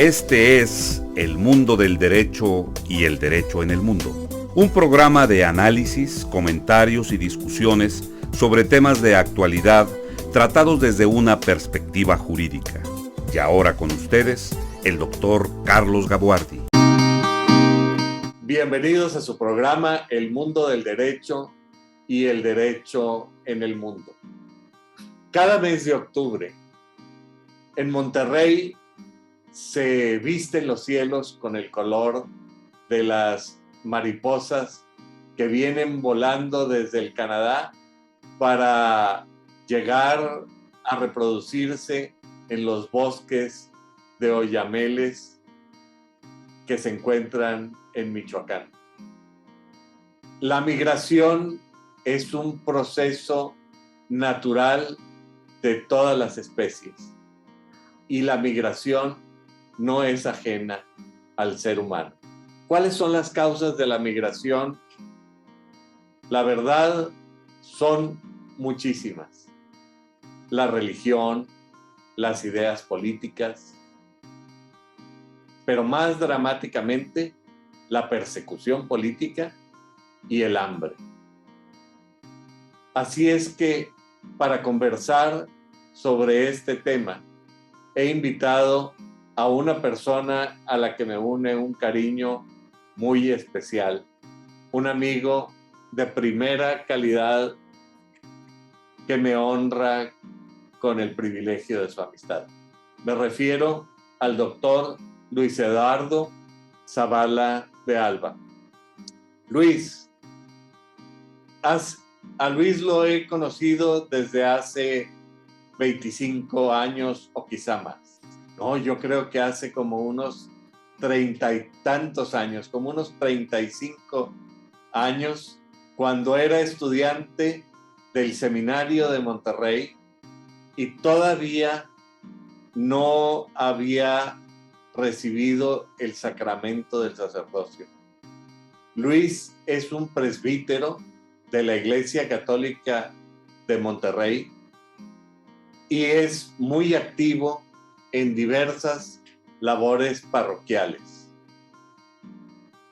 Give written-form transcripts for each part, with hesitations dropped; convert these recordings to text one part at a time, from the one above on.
Este es El Mundo del Derecho y el Derecho en el Mundo, un programa de análisis, comentarios y discusiones sobre temas de actualidad tratados desde una perspectiva jurídica. Y ahora con ustedes, el doctor Carlos Gabuardi. Bienvenidos a su programa El Mundo del Derecho y el Derecho en el Mundo. Cada mes de octubre, en Monterrey, se visten los cielos con el color de las mariposas que vienen volando desde el Canadá para llegar a reproducirse en los bosques de oyameles que se encuentran en Michoacán. La migración es un proceso natural de todas las especies y la migración no es ajena al ser humano. ¿Cuáles son las causas de la migración? La verdad, son muchísimas. La religión, las ideas políticas, pero más dramáticamente, la persecución política y el hambre. Así es que, para conversar sobre este tema, he invitado a una persona a la que me une un cariño muy especial, un amigo de primera calidad que me honra con el privilegio de su amistad. Me refiero al doctor Luis Eduardo Zavala de Alba. Luis, a Luis lo he conocido desde hace 25 años o quizá más. No, yo creo que hace como unos 30 y tantos años, como unos 35 años, cuando era estudiante del Seminario de Monterrey y todavía no había recibido el sacramento del sacerdocio. Luis es un presbítero de la Iglesia Católica de Monterrey y es muy activo en diversas labores parroquiales.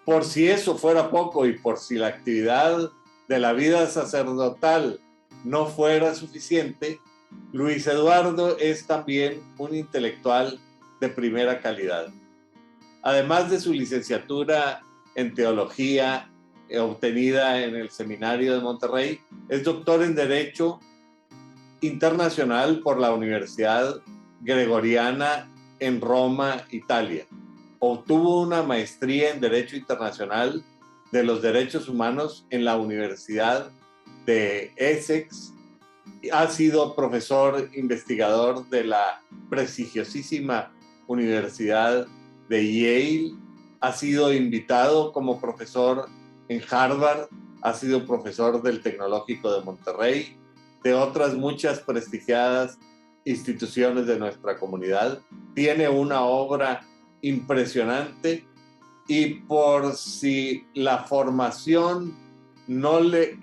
Por si eso fuera poco y por si la actividad de la vida sacerdotal no fuera suficiente, Luis Eduardo es también un intelectual de primera calidad. Además de su licenciatura en teología obtenida en el Seminario de Monterrey, es doctor en Derecho Internacional por la Universidad Gregoriana en Roma, Italia. Obtuvo una maestría en Derecho Internacional de los Derechos Humanos en la Universidad de Essex. Ha sido profesor investigador de la prestigiosísima Universidad de Yale. Ha sido invitado como profesor en Harvard. Ha sido profesor del Tecnológico de Monterrey, de otras muchas prestigiadas instituciones de nuestra comunidad. Tiene una obra impresionante y por si la formación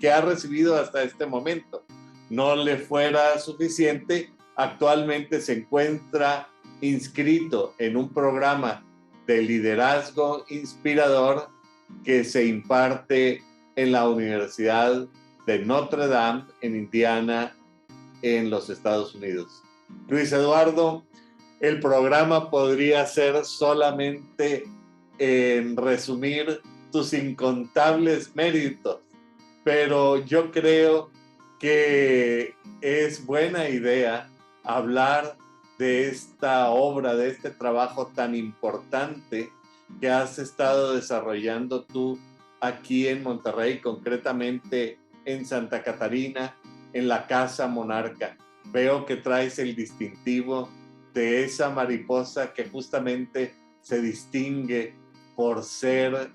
que ha recibido hasta este momento no le fuera suficiente, actualmente se encuentra inscrito en un programa de liderazgo inspirador que se imparte en la Universidad de Notre Dame en Indiana, en los Estados Unidos. Luis Eduardo, el programa podría ser solamente en resumir tus incontables méritos, pero yo creo que es buena idea hablar de esta obra, de este trabajo tan importante que has estado desarrollando tú aquí en Monterrey, concretamente en Santa Catarina, en la Casa Monarca. Veo que traes el distintivo de esa mariposa que justamente se distingue por ser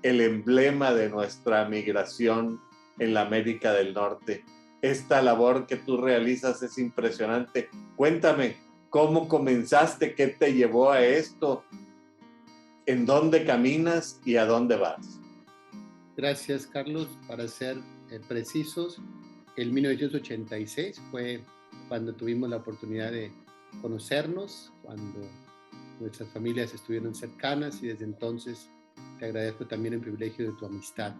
el emblema de nuestra migración en la América del Norte. Esta labor que tú realizas es impresionante. Cuéntame, ¿cómo comenzaste? ¿Qué te llevó a esto? ¿En dónde caminas y a dónde vas? Gracias, Carlos. Para ser precisos, el 1986 fue cuando tuvimos la oportunidad de conocernos, cuando nuestras familias estuvieron cercanas y desde entonces te agradezco también el privilegio de tu amistad.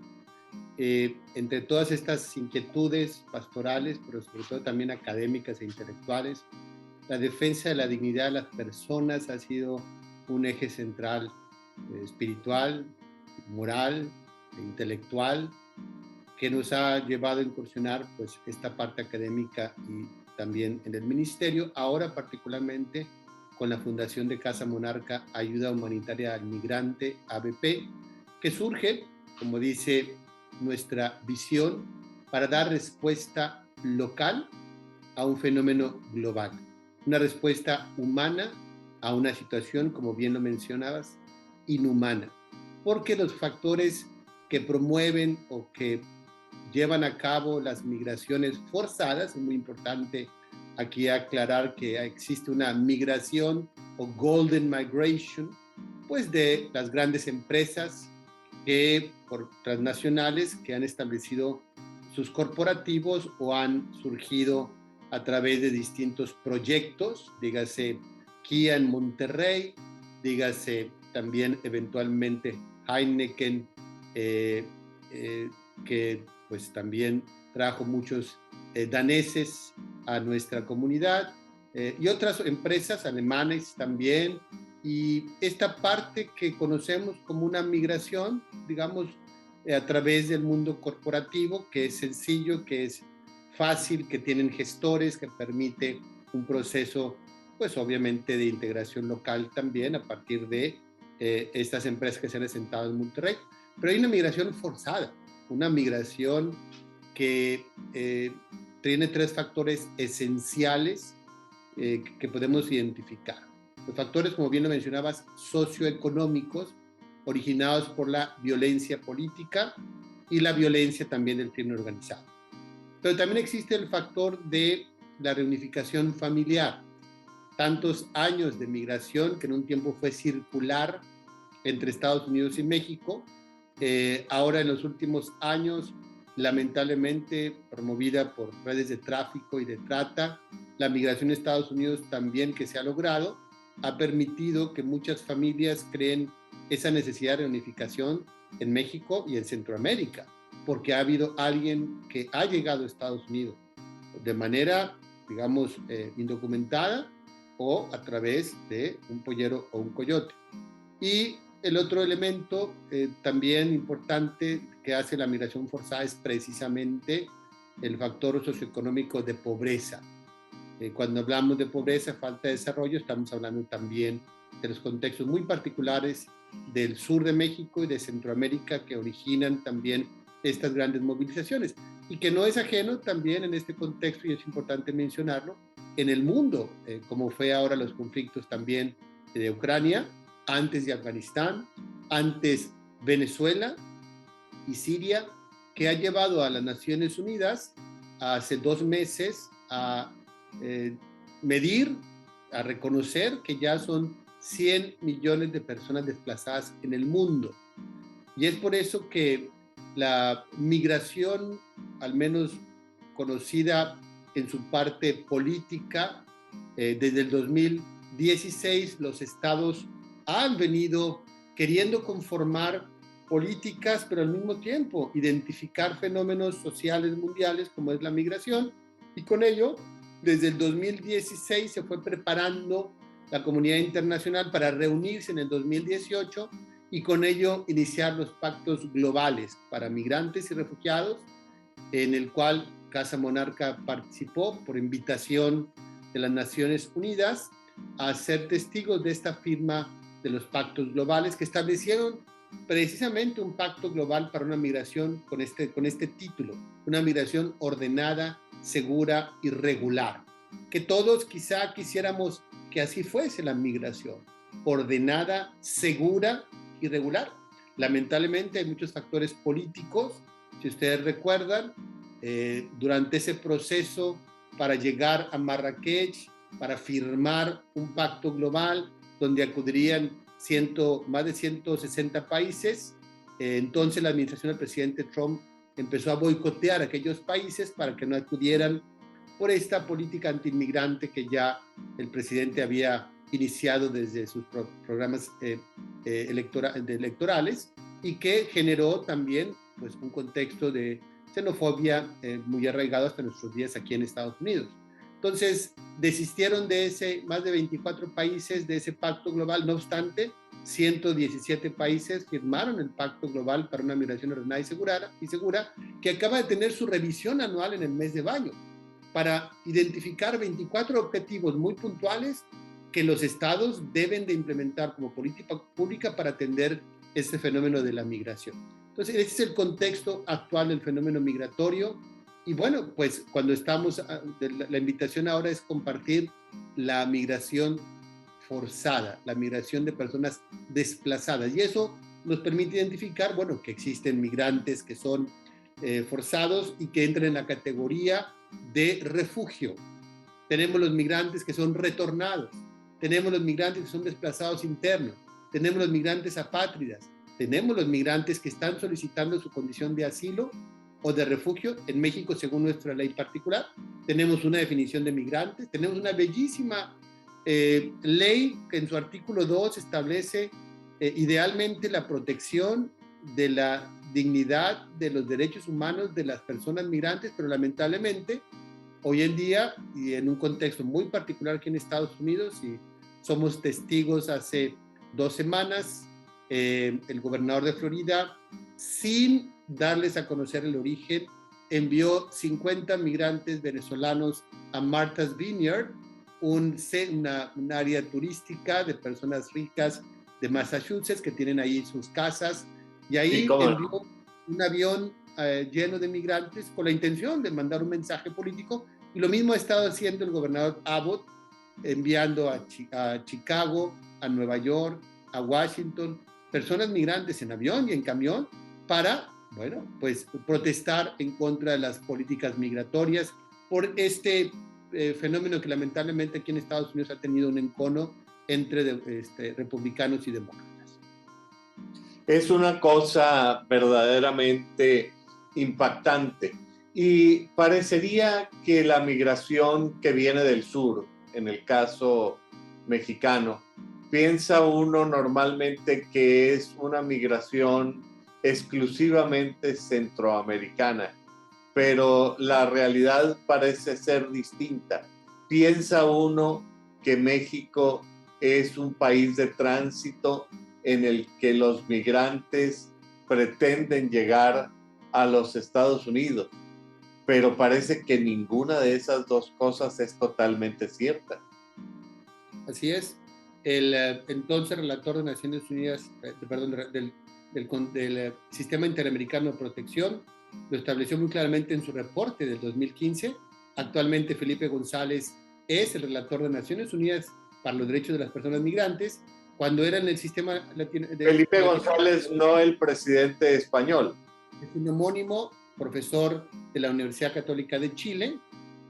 Entre todas estas inquietudes pastorales, pero sobre todo también académicas e intelectuales, la defensa de la dignidad de las personas ha sido un eje central espiritual, moral, intelectual, que nos ha llevado a incursionar pues, esta parte académica y también en el ministerio, ahora particularmente con la Fundación de Casa Monarca Ayuda Humanitaria al Migrante, ABP, que surge, como dice nuestra visión, para dar respuesta local a un fenómeno global, una respuesta humana a una situación, como bien lo mencionabas, inhumana, porque los factores que promueven o que llevan a cabo las migraciones forzadas, es muy importante aquí aclarar que existe una migración o golden migration, pues de las grandes empresas por transnacionales que han establecido sus corporativos o han surgido a través de distintos proyectos, dígase Kia en Monterrey, dígase también eventualmente Heineken, que pues también trajo muchos daneses a nuestra comunidad, y otras empresas alemanas también, y esta parte que conocemos como una migración, digamos, a través del mundo corporativo, que es sencillo, que es fácil, que tienen gestores, que permite un proceso, pues obviamente de integración local también a partir de estas empresas que se han asentado en Monterrey. Pero hay una migración forzada, una migración que tiene tres factores esenciales que podemos identificar. Los factores, como bien lo mencionabas, socioeconómicos, originados por la violencia política y la violencia también del crimen organizado. Pero también existe el factor de la reunificación familiar. Tantos años de migración, que en un tiempo fue circular entre Estados Unidos y México, ahora en los últimos años, lamentablemente promovida por redes de tráfico y de trata, la migración a Estados Unidos también que se ha logrado, ha permitido que muchas familias creen esa necesidad de reunificación en México y en Centroamérica, porque ha habido alguien que ha llegado a Estados Unidos de manera, digamos, indocumentada o a través de un pollero o un coyote. Y el otro elemento también importante que hace la migración forzada es precisamente el factor socioeconómico de pobreza. Cuando hablamos de pobreza, falta de desarrollo, estamos hablando también de los contextos muy particulares del sur de México y de Centroamérica que originan también estas grandes movilizaciones. Y que no es ajeno también en este contexto, y es importante mencionarlo, en el mundo, como fue ahora los conflictos también de Ucrania, antes de Afganistán, antes Venezuela y Siria, que ha llevado a las Naciones Unidas hace 2 meses a medir, a reconocer que ya son 100 millones de personas desplazadas en el mundo. Y es por eso que la migración, al menos conocida en su parte política, desde el 2016 los estados han venido queriendo conformar políticas, pero al mismo tiempo identificar fenómenos sociales mundiales como es la migración, y con ello desde el 2016 se fue preparando la comunidad internacional para reunirse en el 2018 y con ello iniciar los pactos globales para migrantes y refugiados, en el cual Casa Monarca participó por invitación de las Naciones Unidas a ser testigos de esta firma de los pactos globales que establecieron precisamente un pacto global para una migración con este título, una migración ordenada, segura y regular, que todos quizá quisiéramos que así fuese la migración, ordenada, segura y regular. Lamentablemente hay muchos factores políticos, si ustedes recuerdan, durante ese proceso para llegar a Marrakech, para firmar un pacto global donde acudirían más de 160 países, entonces la administración del presidente Trump empezó a boicotear a aquellos países para que no acudieran por esta política antiinmigrante que ya el presidente había iniciado desde sus programas electorales y que generó también pues, un contexto de xenofobia muy arraigado hasta nuestros días aquí en Estados Unidos. Entonces, desistieron de más de 24 países de ese pacto global. No obstante, 117 países firmaron el Pacto Global para una Migración Ordenada y Segura, que acaba de tener su revisión anual en el mes de mayo, para identificar 24 objetivos muy puntuales que los estados deben de implementar como política pública para atender este fenómeno de la migración. Entonces, ese es el contexto actual del fenómeno migratorio. Y bueno, pues cuando estamos, la invitación ahora es compartir la migración forzada, la migración de personas desplazadas. Y eso nos permite identificar, bueno, que existen migrantes que son forzados y que entran en la categoría de refugio. Tenemos los migrantes que son retornados. Tenemos los migrantes que son desplazados internos. Tenemos los migrantes apátridas. Tenemos los migrantes que están solicitando su condición de asilo o de refugio en México según nuestra ley particular. Tenemos una definición de migrantes. Tenemos una bellísima ley que en su artículo 2 establece idealmente la protección de la dignidad de los derechos humanos de las personas migrantes, pero lamentablemente hoy en día y en un contexto muy particular aquí en Estados Unidos, y somos testigos hace 2 semanas, el gobernador de Florida, sin darles a conocer el origen, envió 50 migrantes venezolanos a Martha's Vineyard, un área turística de personas ricas de Massachusetts que tienen ahí sus casas, y ahí envió un avión lleno de migrantes con la intención de mandar un mensaje político, y lo mismo ha estado haciendo el gobernador Abbott, enviando a Chicago, a Nueva York, a Washington, personas migrantes en avión y en camión para, bueno, pues protestar en contra de las políticas migratorias por este fenómeno que lamentablemente aquí en Estados Unidos ha tenido un encono entre republicanos y demócratas. Es una cosa verdaderamente impactante y parecería que la migración que viene del sur, en el caso mexicano, piensa uno normalmente que es una migración exclusivamente centroamericana, pero la realidad parece ser distinta. Piensa uno que México es un país de tránsito en el que los migrantes pretenden llegar a los Estados Unidos, pero parece que ninguna de esas dos cosas es totalmente cierta. Así es. El entonces relator de Naciones Unidas, del Sistema Interamericano de Protección, lo estableció muy claramente en su reporte del 2015. Actualmente Felipe González es el relator de Naciones Unidas para los Derechos de las Personas Migrantes. Cuando era en el sistema Felipe González, no el presidente español. Es un homónimo, profesor de la Universidad Católica de Chile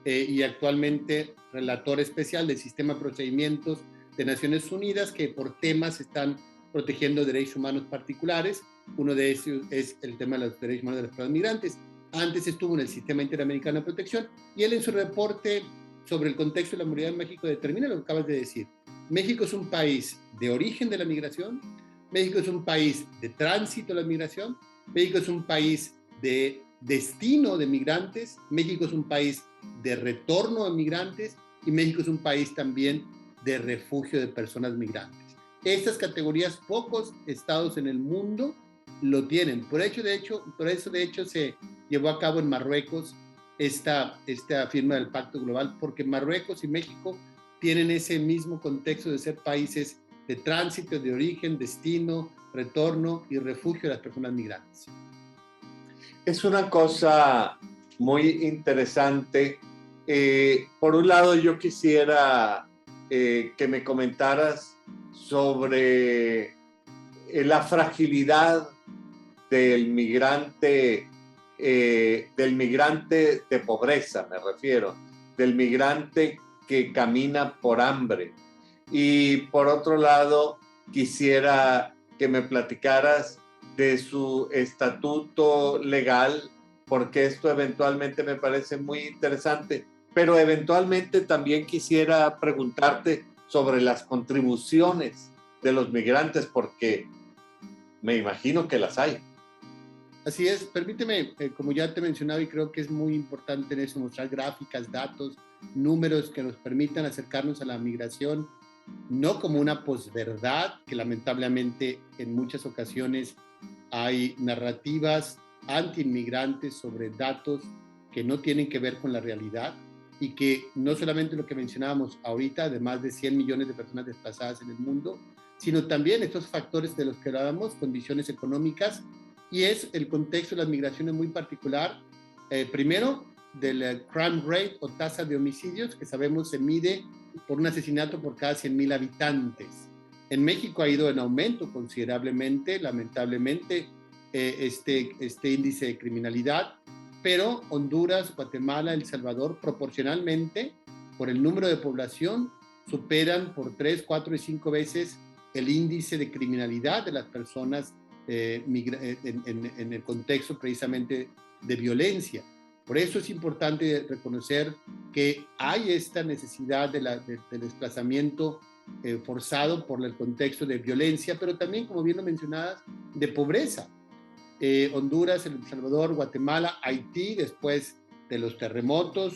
y actualmente relator especial del Sistema de Procedimientos de Naciones Unidas, que por temas están protegiendo derechos humanos particulares. Uno de ellos es el tema de los derechos humanos de las personas migrantes. Antes estuvo en el Sistema Interamericano de Protección, y él en su reporte sobre el contexto de la movilidad en México determina lo que acabas de decir. México es un país de origen de la migración, México es un país de tránsito de la migración, México es un país de destino de migrantes, México es un país de retorno de migrantes, y México es un país también de refugio de personas migrantes. Estas categorías pocos estados en el mundo lo tienen. Por eso de hecho se llevó a cabo en Marruecos esta firma del Pacto Global, porque Marruecos y México tienen ese mismo contexto de ser países de tránsito, de origen, destino, retorno y refugio de las personas migrantes. Es una cosa muy interesante. Por un lado, yo quisiera que me comentaras sobre la fragilidad del migrante de pobreza, me refiero, del migrante que camina por hambre. Y por otro lado, quisiera que me platicaras de su estatuto legal, porque esto eventualmente me parece muy interesante, pero eventualmente también quisiera preguntarte sobre las contribuciones de los migrantes, porque me imagino que las hay. Así es, permíteme, como ya te he mencionado y creo que es muy importante en eso, mostrar gráficas, datos, números que nos permitan acercarnos a la migración, no como una posverdad, que lamentablemente en muchas ocasiones hay narrativas anti-inmigrantes sobre datos que no tienen que ver con la realidad y que no solamente lo que mencionábamos ahorita, de más de 100 millones de personas desplazadas en el mundo, sino también estos factores de los que hablábamos, condiciones económicas, y es el contexto de las migraciones muy particular. Primero, del crime rate o tasa de homicidios, que sabemos se mide por un asesinato por cada 100,000 habitantes. En México ha ido en aumento considerablemente, lamentablemente, este índice de criminalidad, pero Honduras, Guatemala, El Salvador, proporcionalmente, por el número de población, superan por 3, 4 y 5 veces el índice de criminalidad de las personas en el contexto precisamente de violencia. Por eso es importante reconocer que hay esta necesidad del desplazamiento forzado por el contexto de violencia, pero también, como bien lo mencionabas, de pobreza. Honduras, El Salvador, Guatemala, Haití, después de los terremotos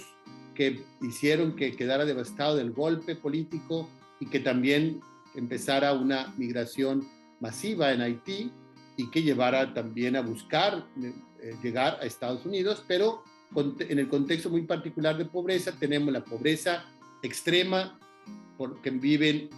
que hicieron que quedara devastado del golpe político y que también empezara una migración masiva en Haití y que llevara también a buscar llegar a Estados Unidos, pero en el contexto muy particular de pobreza tenemos la pobreza extrema, porque viven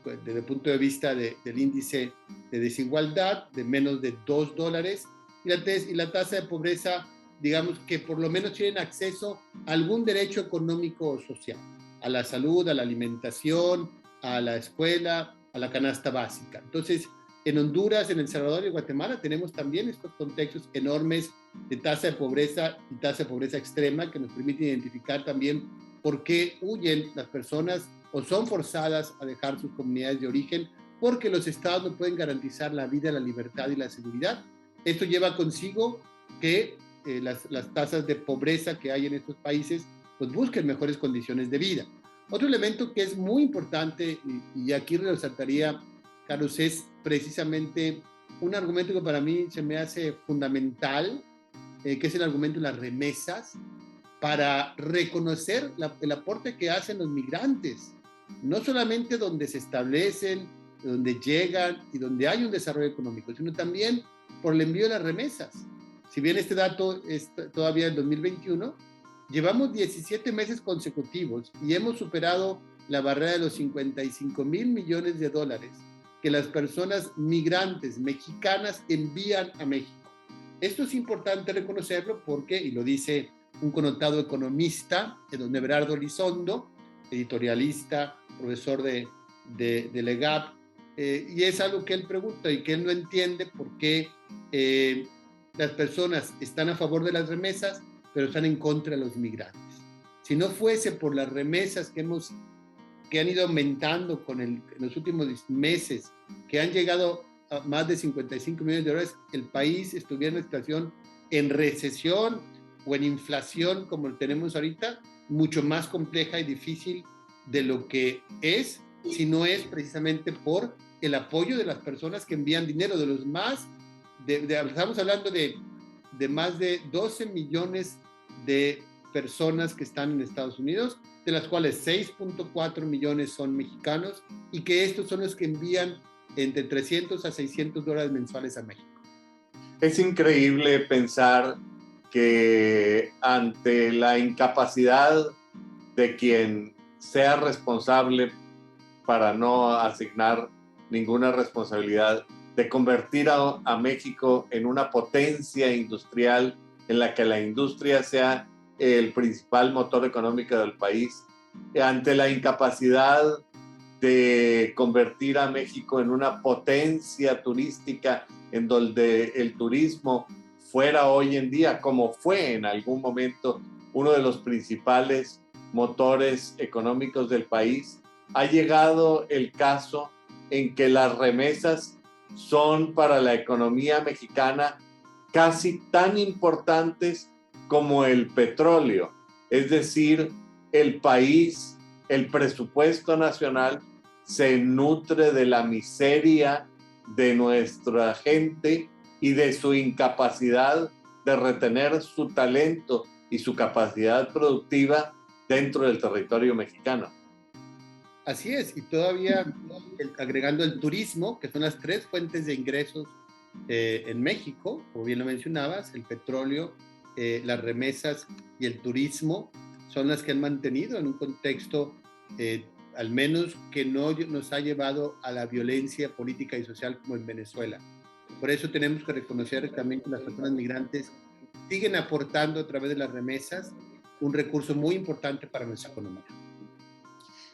desde el punto de vista del índice de desigualdad de menos de $2, y la tasa de pobreza, digamos que por lo menos tienen acceso a algún derecho económico o social, a la salud, a la alimentación, a la escuela, a la canasta básica. Entonces, en Honduras, en El Salvador y Guatemala tenemos también estos contextos enormes de tasa de pobreza y tasa de pobreza extrema que nos permiten identificar también por qué huyen las personas o son forzadas a dejar sus comunidades de origen, porque los estados no pueden garantizar la vida, la libertad y la seguridad. Esto lleva consigo que las tasas de pobreza que hay en estos países pues busquen mejores condiciones de vida. Otro elemento que es muy importante, y aquí resaltaría, Carlos, es precisamente un argumento que para mí se me hace fundamental, que es el argumento de las remesas, para reconocer el aporte que hacen los migrantes, no solamente donde se establecen, donde llegan y donde hay un desarrollo económico, sino también por el envío de las remesas. Si bien este dato es todavía en 2021, llevamos 17 meses consecutivos y hemos superado la barrera de los $55,000 millones que las personas migrantes mexicanas envían a México. Esto es importante reconocerlo porque, y lo dice un connotado economista, don Everardo Elizondo, editorialista, profesor de LEGAP, y es algo que él pregunta y que él no entiende por qué las personas están a favor de las remesas, pero están en contra de los migrantes. Si no fuese por las remesas que han ido aumentando en los últimos meses, que han llegado a más de $55 millones, el país estuviera en una situación en recesión o en inflación como lo tenemos ahorita, mucho más compleja y difícil de lo que es, si no es precisamente por el apoyo de las personas que envían dinero, de los más, estamos hablando de más de 12 millones de personas que están en Estados Unidos, de las cuales 6.4 millones son mexicanos, y que estos son los que envían entre $300 a $600 mensuales a México. Es increíble pensar que ante la incapacidad de quien sea responsable, para no asignar ninguna responsabilidad, de convertir a México en una potencia industrial en la que la industria sea el principal motor económico del país, ante la incapacidad de convertir a México en una potencia turística en donde el turismo fuera hoy en día, como fue en algún momento, uno de los principales motores económicos del país, ha llegado el caso en que las remesas son para la economía mexicana casi tan importantes como el petróleo. Es decir, el país, el presupuesto nacional, se nutre de la miseria de nuestra gente y de su incapacidad de retener su talento y su capacidad productiva dentro del territorio mexicano. Así es, y todavía agregando el turismo, que son las tres fuentes de ingresos en México, como bien lo mencionabas, el petróleo, las remesas y el turismo son las que han mantenido en un contexto al menos que no nos ha llevado a la violencia política y social como en Venezuela. Por eso tenemos que reconocer también que las personas migrantes siguen aportando a través de las remesas un recurso muy importante para nuestra economía.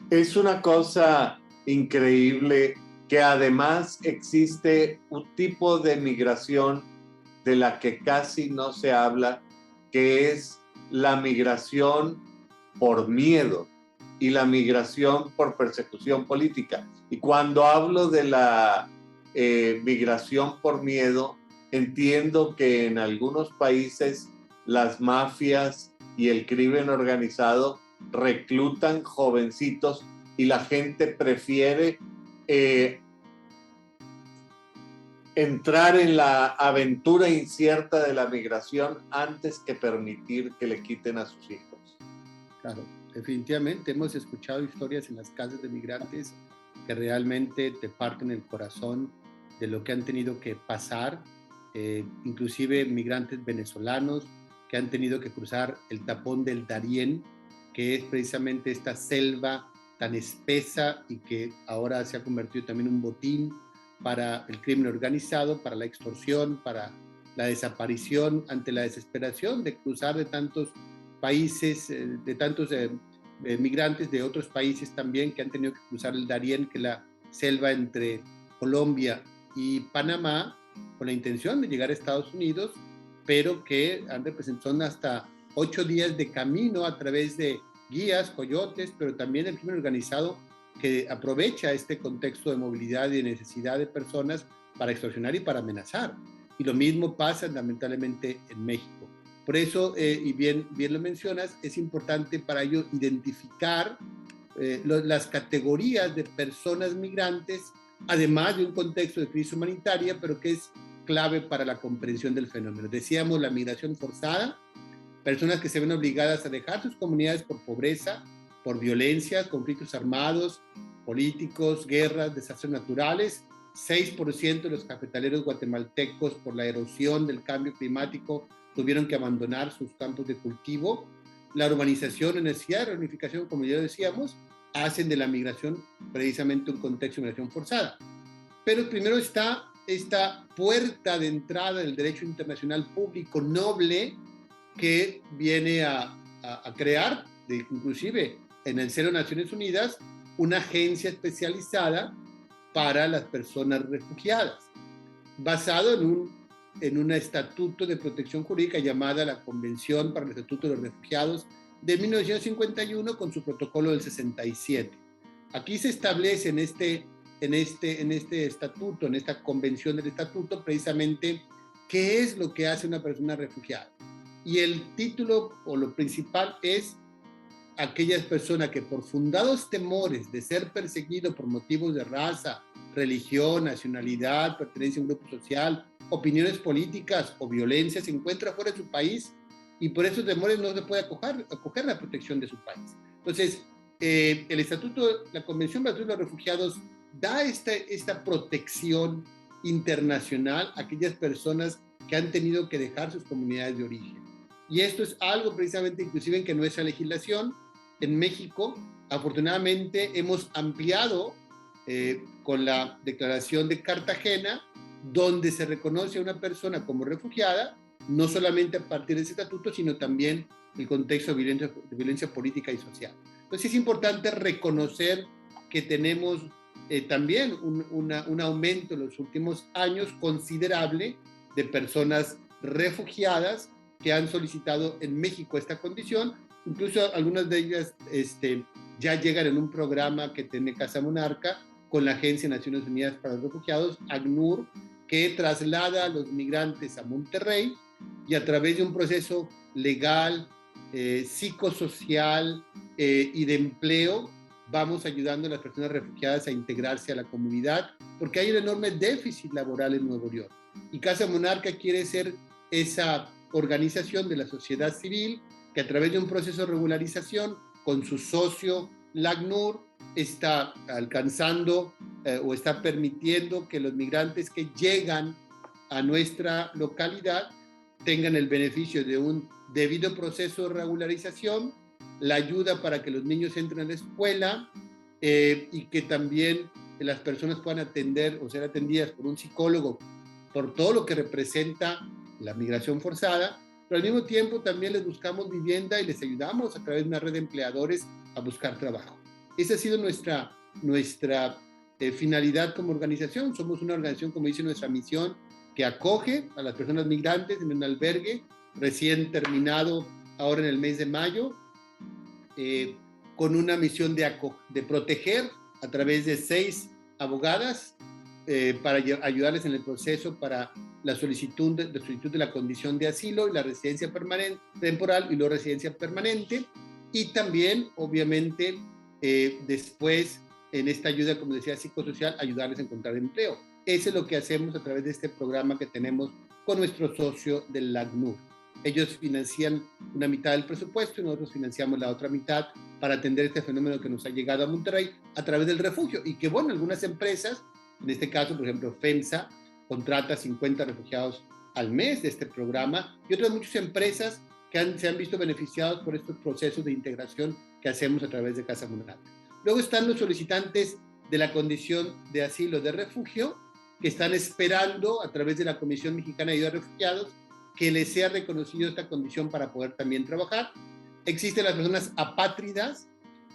Es una cosa increíble que además existe un tipo de migración de la que casi no se habla, que es la migración por miedo y la migración por persecución política. Y cuando hablo de la migración por miedo, entiendo que en algunos países las mafias y el crimen organizado reclutan jovencitos y la gente prefiere entrar en la aventura incierta de la migración antes que permitir que le quiten a sus hijos. Claro, definitivamente hemos escuchado historias en las casas de migrantes que realmente te parten el corazón de lo que han tenido que pasar, inclusive migrantes venezolanos que han tenido que cruzar el tapón del Darién, que es precisamente esta selva tan espesa y que ahora se ha convertido también en un botín para el crimen organizado, para la extorsión, para la desaparición, ante la desesperación de cruzar de tantos países, de tantos migrantes de otros países también que han tenido que cruzar el Darién, que es la selva entre Colombia y Panamá, con la intención de llegar a Estados Unidos, pero que son hasta 8 días de camino a través de guías, coyotes, pero también el crimen organizado que aprovecha este contexto de movilidad y de necesidad de personas para extorsionar y para amenazar. Y lo mismo pasa lamentablemente en México. Por eso, y bien lo mencionas, es importante para ello identificar las categorías de personas migrantes, además de un contexto de crisis humanitaria, pero que es clave para la comprensión del fenómeno. Decíamos la migración forzada, personas que se ven obligadas a dejar sus comunidades por pobreza, por violencia, conflictos armados, políticos, guerras, desastres naturales. 6% de los cafetaleros guatemaltecos por la erosión del cambio climático tuvieron que abandonar sus campos de cultivo. La urbanización, la necesidad de reunificación, como ya decíamos, hacen de la migración precisamente un contexto de migración forzada. Pero primero está esta puerta de entrada del derecho internacional público noble que viene a crear, inclusive en el seno de Naciones Unidas, una agencia especializada para las personas refugiadas, basado en un estatuto de protección jurídica llamada la Convención para el Estatuto de los Refugiados de 1951 con su protocolo del 67. Aquí se establece en este estatuto, en esta convención del estatuto, precisamente qué es lo que hace una persona refugiada. Y el título o lo principal es aquellas personas que por fundados temores de ser perseguidos por motivos de raza, religión, nacionalidad, pertenencia a un grupo social, opiniones políticas o violencia se encuentran fuera de su país y por esos temores no se puede acoger la protección de su país. Entonces, el estatuto, la Convención para los Refugiados da esta protección internacional a aquellas personas que han tenido que dejar sus comunidades de origen. Y esto es algo precisamente inclusive en que nuestra legislación en México, afortunadamente, hemos ampliado con la Declaración de Cartagena, donde se reconoce a una persona como refugiada, no solamente a partir de ese estatuto, sino también el contexto de violencia política y social. Entonces es importante reconocer que tenemos también un aumento en los últimos años considerable de personas refugiadas que han solicitado en México esta condición. Incluso algunas de ellas ya llegan en un programa que tiene Casa Monarca con la Agencia de Naciones Unidas para los Refugiados, ACNUR, que traslada a los migrantes a Monterrey y a través de un proceso legal, psicosocial y de empleo, vamos ayudando a las personas refugiadas a integrarse a la comunidad, porque hay un enorme déficit laboral en Nuevo León. Y Casa Monarca quiere ser esa organización de la sociedad civil que a través de un proceso de regularización con su socio LACNUR está alcanzando o está permitiendo que los migrantes que llegan a nuestra localidad tengan el beneficio de un debido proceso de regularización, la ayuda para que los niños entren a la escuela y que también las personas puedan atender o ser atendidas por un psicólogo por todo lo que representa la migración forzada, pero al mismo tiempo también les buscamos vivienda y les ayudamos a través de una red de empleadores a buscar trabajo. Esa ha sido nuestra finalidad como organización. Somos una organización, como dice nuestra misión, que acoge a las personas migrantes en un albergue recién terminado ahora en el mes de mayo, con una misión de proteger a través de 6 abogadas para ayudarles en el proceso para la solicitud de la condición de asilo y la residencia permanente, temporal y la residencia permanente, y también, obviamente, después, en esta ayuda, como decía, psicosocial, ayudarles a encontrar empleo. Eso es lo que hacemos a través de este programa que tenemos con nuestro socio del LACNUR. Ellos financian una mitad del presupuesto y nosotros financiamos la otra mitad para atender este fenómeno que nos ha llegado a Monterrey a través del refugio. Y que, bueno, algunas empresas, en este caso, por ejemplo, FEMSA, contrata 50 refugiados al mes de este programa, y otras muchas empresas que se han visto beneficiados por estos procesos de integración que hacemos a través de Casa Monarca. Luego están los solicitantes de la condición de asilo de refugio, que están esperando a través de la Comisión Mexicana de Ayuda a Refugiados que les sea reconocido esta condición para poder también trabajar. Existen las personas apátridas,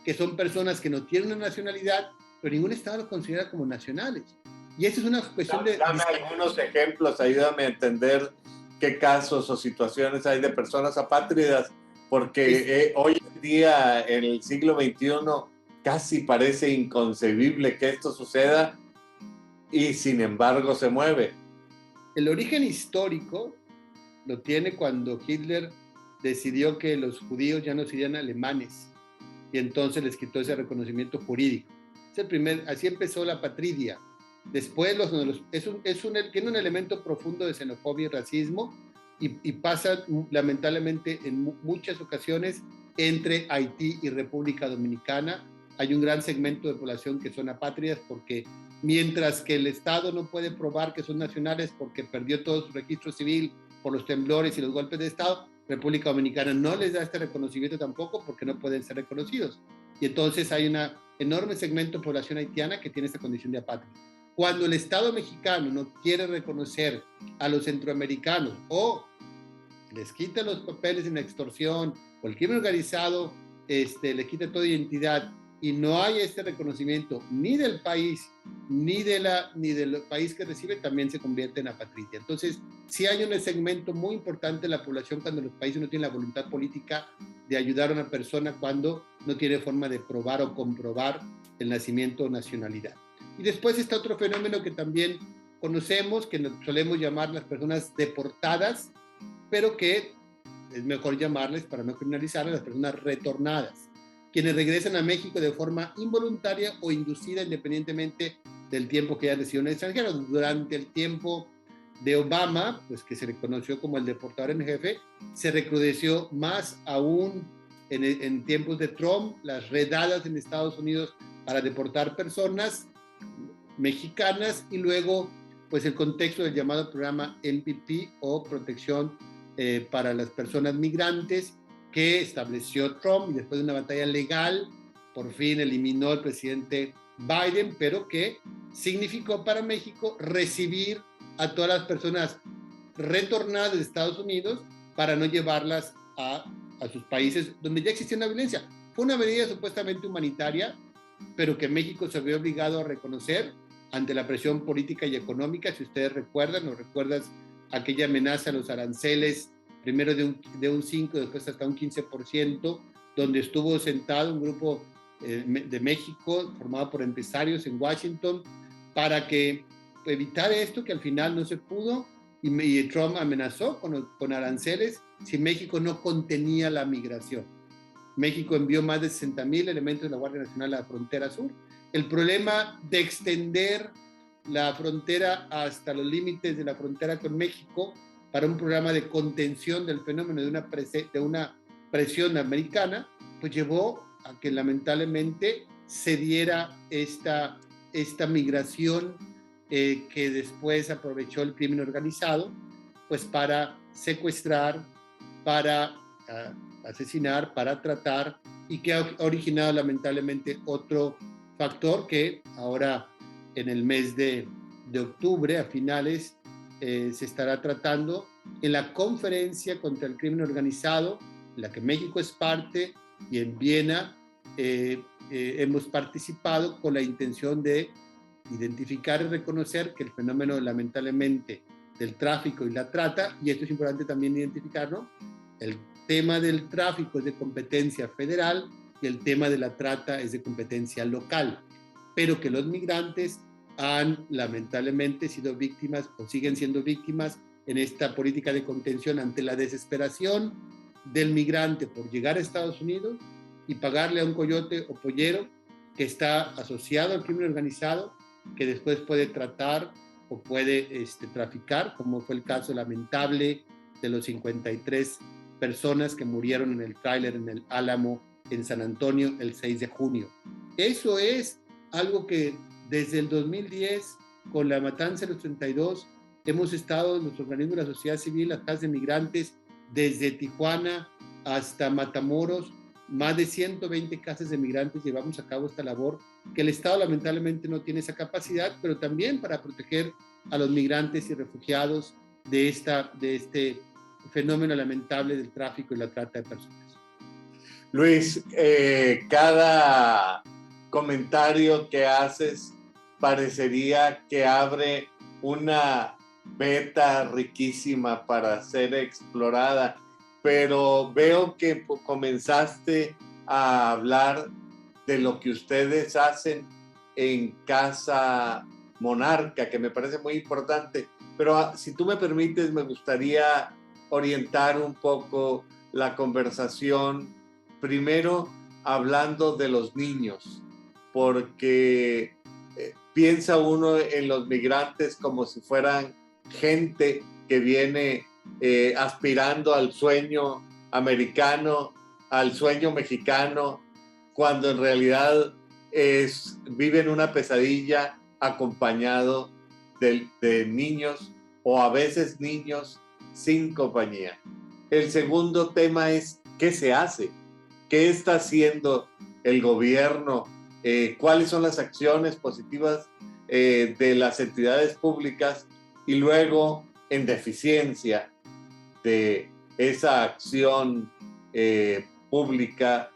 que son personas que no tienen una nacionalidad, pero ningún estado los considera como nacionales. Y esa es una cuestión de... Dame algunos ejemplos, ayúdame a entender qué casos o situaciones hay de personas apátridas, porque hoy en día, en el siglo XXI, casi parece inconcebible que esto suceda y sin embargo se mueve. El origen histórico lo tiene cuando Hitler decidió que los judíos ya no serían alemanes y entonces les quitó ese reconocimiento jurídico. Así empezó la patridia. Después tiene un elemento profundo de xenofobia y racismo y pasa lamentablemente en muchas ocasiones entre Haití y República Dominicana. Hay un gran segmento de población que son apátridas porque mientras que el Estado no puede probar que son nacionales porque perdió todo su registro civil por los temblores y los golpes de Estado, República Dominicana no les da este reconocimiento tampoco porque no pueden ser reconocidos. Y entonces hay un enorme segmento de población haitiana que tiene esta condición de apátrida. Cuando el Estado mexicano no quiere reconocer a los centroamericanos o les quita los papeles en la extorsión o el crimen organizado le quita toda identidad y no hay este reconocimiento ni del país ni del país que recibe, también se convierte en apatridia. Entonces, sí hay un segmento muy importante de la población cuando los países no tienen la voluntad política de ayudar a una persona cuando no tiene forma de probar o comprobar el nacimiento o nacionalidad. Y después está otro fenómeno que también conocemos, que solemos llamar las personas deportadas, pero que es mejor llamarles, para no criminalizarlas, las personas retornadas, quienes regresan a México de forma involuntaria o inducida independientemente del tiempo que hayan residido en el extranjero. Durante el tiempo de Obama, pues que se le conoció como el deportador en jefe, se recrudeció más aún en tiempos de Trump, las redadas en Estados Unidos para deportar personas mexicanas y luego pues el contexto del llamado programa MPP o protección para las personas migrantes que estableció Trump y después de una batalla legal por fin eliminó el presidente Biden, pero que significó para México recibir a todas las personas retornadas de Estados Unidos para no llevarlas a sus países donde ya existía una violencia. Fue una medida supuestamente humanitaria, pero que México se vio obligado a reconocer ante la presión política y económica. Si ustedes recuerdan o recuerdas aquella amenaza a los aranceles, primero de un 5, después hasta un 15%, donde estuvo sentado un grupo de México formado por empresarios en Washington para que evitar esto, que al final no se pudo, y Trump amenazó con aranceles si México no contenía la migración. México envió más de 60,000 elementos de la Guardia Nacional a la frontera sur. El problema de extender la frontera hasta los límites de la frontera con México para un programa de contención del fenómeno de una presión americana, pues llevó a que lamentablemente se diera esta migración que después aprovechó el crimen organizado, pues para secuestrar, para asesinar, para tratar, y que ha originado lamentablemente otro factor que ahora en el mes de octubre, a finales, se estará tratando en la conferencia contra el crimen organizado, en la que México es parte, y en Viena hemos participado con la intención de identificar y reconocer que el fenómeno lamentablemente del tráfico y la trata, y esto es importante también identificarlo, el tema del tráfico es de competencia federal y el tema de la trata es de competencia local, pero que los migrantes han lamentablemente sido víctimas o siguen siendo víctimas en esta política de contención ante la desesperación del migrante por llegar a Estados Unidos y pagarle a un coyote o pollero que está asociado al crimen organizado, que después puede tratar o puede traficar, como fue el caso lamentable de los 53 personas que murieron en el tráiler en el Álamo, en San Antonio, el 6 de junio. Eso es algo que desde el 2010, con la matanza de los 32, hemos estado en los organismos de la sociedad civil, las casas de migrantes, desde Tijuana hasta Matamoros, más de 120 casas de migrantes llevamos a cabo esta labor, que el Estado lamentablemente no tiene esa capacidad, pero también para proteger a los migrantes y refugiados de este fenómeno lamentable del tráfico y la trata de personas. Luis, cada comentario que haces parecería que abre una beta riquísima para ser explorada, pero veo que comenzaste a hablar de lo que ustedes hacen en Casa Monarca, que me parece muy importante, pero si tú me permites, me gustaría orientar un poco la conversación, primero hablando de los niños, porque piensa uno en los migrantes como si fueran gente que viene aspirando al sueño americano, al sueño mexicano, cuando en realidad viven una pesadilla acompañado de niños, o a veces niños sin compañía. El segundo tema es ¿qué se hace? ¿Qué está haciendo el gobierno? ¿Cuáles son las acciones positivas de las entidades públicas? Y luego, en deficiencia de esa acción pública,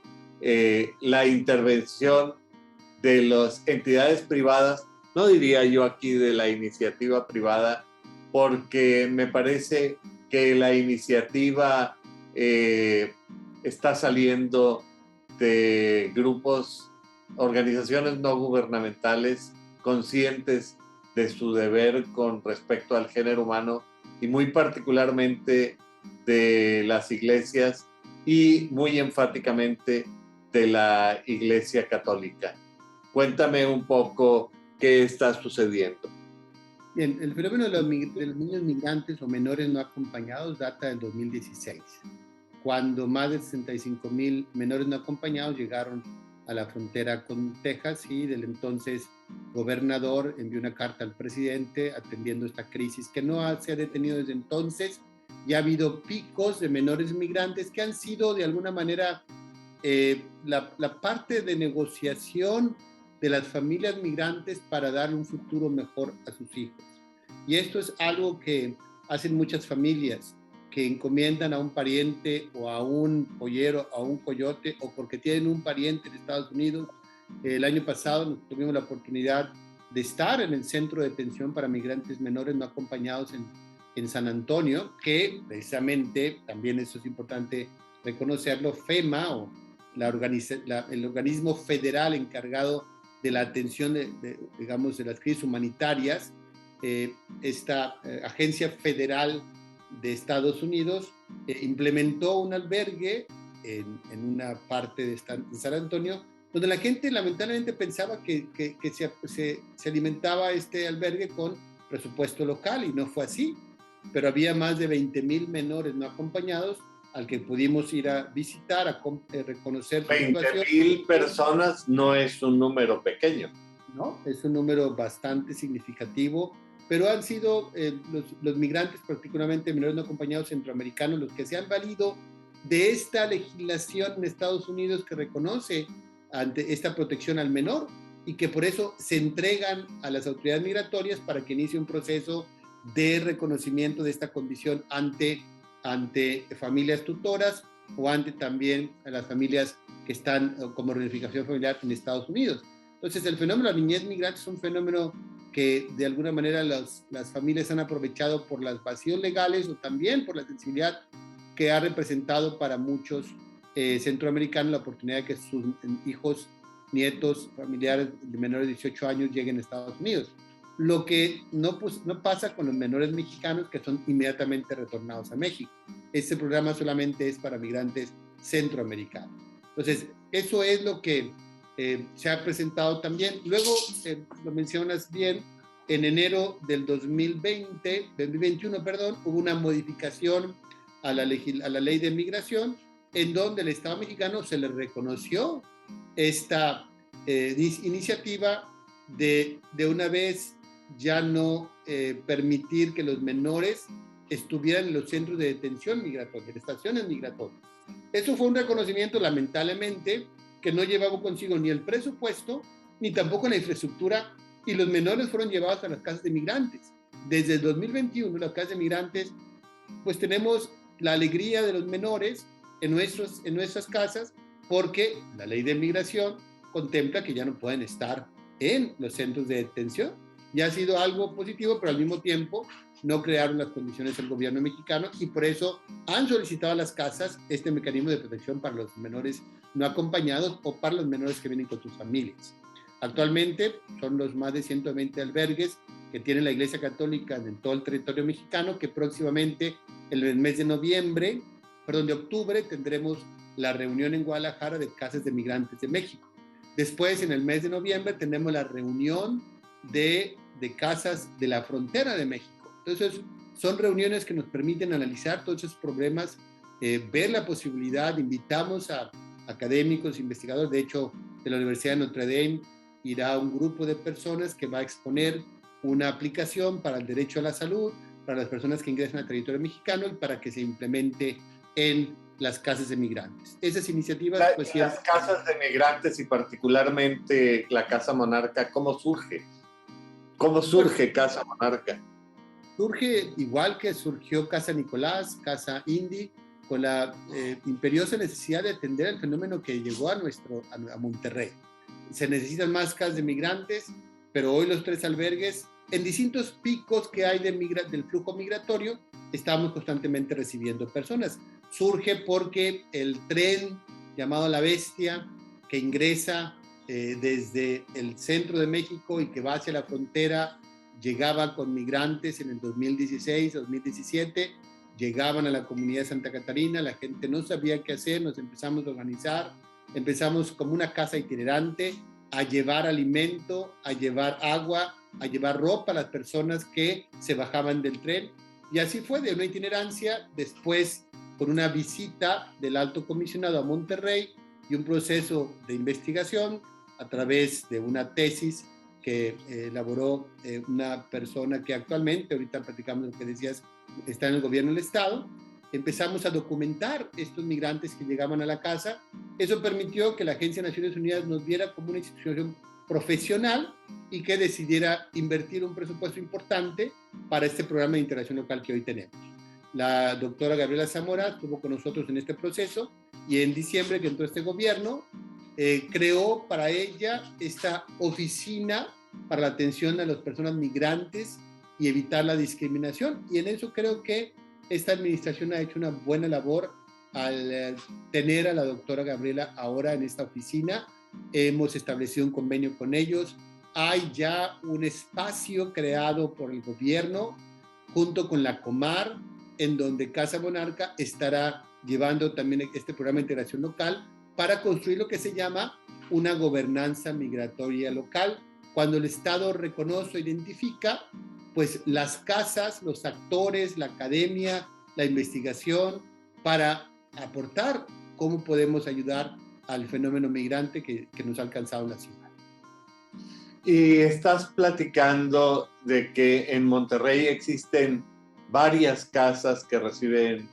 la intervención de las entidades privadas, no diría yo aquí de la iniciativa privada, porque me parece que la iniciativa está saliendo de grupos, organizaciones no gubernamentales conscientes de su deber con respecto al género humano y muy particularmente de las iglesias y muy enfáticamente de la Iglesia Católica. Cuéntame un poco qué está sucediendo. Bien, el fenómeno de los niños migrantes o menores no acompañados data del 2016, cuando más de 65,000 menores no acompañados llegaron a la frontera con Texas y del entonces gobernador envió una carta al presidente atendiendo esta crisis que no se ha detenido desde entonces. Y ha habido picos de menores migrantes que han sido de alguna manera la parte de negociación de las familias migrantes para darle un futuro mejor a sus hijos. Y esto es algo que hacen muchas familias, que encomiendan a un pariente o a un pollero, a un coyote, o porque tienen un pariente en Estados Unidos. El año pasado tuvimos la oportunidad de estar en el centro de detención para migrantes menores no acompañados en San Antonio, que precisamente, también eso es importante reconocerlo, FEMA, o el organismo federal encargado de la atención digamos, de las crisis humanitarias, esta agencia federal de Estados Unidos implementó un albergue en una parte de San Antonio, donde la gente lamentablemente pensaba que se alimentaba este albergue con presupuesto local, y no fue así. Pero había más de 20,000 menores no acompañados al que pudimos ir a visitar, a reconocer su situación. 20,000 personas no es un número pequeño. ¿No? Es un número bastante significativo, pero han sido los migrantes, particularmente menores no acompañados centroamericanos, los que se han valido de esta legislación en Estados Unidos que reconoce ante esta protección al menor, y que por eso se entregan a las autoridades migratorias para que inicie un proceso de reconocimiento de esta condición ante familias tutoras o ante también a las familias que están como reunificación familiar en Estados Unidos. Entonces, el fenómeno de la niñez migrante es un fenómeno que de alguna manera las familias han aprovechado por los vacíos legales, o también por la sensibilidad que ha representado para muchos centroamericanos la oportunidad de que sus hijos, nietos, familiares de menores de 18 años lleguen a Estados Unidos. Lo que no pasa con los menores mexicanos, que son inmediatamente retornados a México. Este programa solamente es para migrantes centroamericanos. Entonces, eso es lo que se ha presentado también. Luego, lo mencionas bien, en enero del 2021, hubo una modificación a la ley de migración, en donde el Estado mexicano se le reconoció esta iniciativa de una vez ya no permitir que los menores estuvieran en los centros de detención migratoria, en estaciones migratorias. Eso fue un reconocimiento, lamentablemente, que no llevaba consigo ni el presupuesto, ni tampoco la infraestructura, y los menores fueron llevados a las casas de migrantes. Desde el 2021, las casas de migrantes, pues tenemos la alegría de los menores en nuestras casas, porque la ley de migración contempla que ya no pueden estar en los centros de detención. Ya ha sido algo positivo, pero al mismo tiempo no crearon las condiciones el gobierno mexicano, y por eso han solicitado a las casas este mecanismo de protección para los menores no acompañados o para los menores que vienen con sus familias. Actualmente son los más de 120 albergues que tiene la Iglesia Católica en todo el territorio mexicano, que próximamente, en el mes de octubre, tendremos la reunión en Guadalajara de Casas de Migrantes de México. Después, en el mes de noviembre, tenemos la reunión de Casas de la Frontera de México. Entonces, son reuniones que nos permiten analizar todos esos problemas, ver la posibilidad. Invitamos a académicos, investigadores. De hecho, de la Universidad de Notre Dame irá un grupo de personas que va a exponer una aplicación para el derecho a la salud, para las personas que ingresan al territorio mexicano, y para que se implemente en las casas de migrantes. Esas iniciativas... Las casas de migrantes, y particularmente la Casa Monarca, ¿cómo surge? ¿Cómo surge Casa Monarca? Surge igual que surgió Casa Nicolás, Casa Indy, con la imperiosa necesidad de atender el fenómeno que llegó a Monterrey. Se necesitan más casas de migrantes, pero hoy los 3 albergues, en distintos picos que hay del flujo migratorio, estamos constantemente recibiendo personas. Surge porque el tren llamado La Bestia, que ingresa desde el centro de México y que va hacia la frontera, llegaba con migrantes en el 2016, 2017, llegaban a la comunidad de Santa Catarina, la gente no sabía qué hacer, nos empezamos a organizar, empezamos como una casa itinerante a llevar alimento, a llevar agua, a llevar ropa a las personas que se bajaban del tren, y así fue, de una itinerancia. Después, con una visita del alto comisionado a Monterrey y un proceso de investigación a través de una tesis que elaboró una persona que actualmente, ahorita platicamos lo que decías, está en el gobierno del Estado, empezamos a documentar estos migrantes que llegaban a la casa. Eso permitió que la Agencia de Naciones Unidas nos viera como una institución profesional y que decidiera invertir un presupuesto importante para este programa de integración local que hoy tenemos. La doctora Gabriela Zamora estuvo con nosotros en este proceso, y en diciembre que entró este gobierno, creó para ella esta oficina para la atención a las personas migrantes y evitar la discriminación. Y en eso creo que esta administración ha hecho una buena labor al tener a la doctora Gabriela ahora en esta oficina. Hemos establecido un convenio con ellos. Hay ya un espacio creado por el gobierno junto con la Comar, en donde Casa Monarca estará llevando también este programa de integración local para construir lo que se llama una gobernanza migratoria local. Cuando el Estado reconoce o identifica, pues las casas, los actores, la academia, la investigación, para aportar cómo podemos ayudar al fenómeno migrante que nos ha alcanzado en la ciudad. Y estás platicando de que en Monterrey existen varias casas que reciben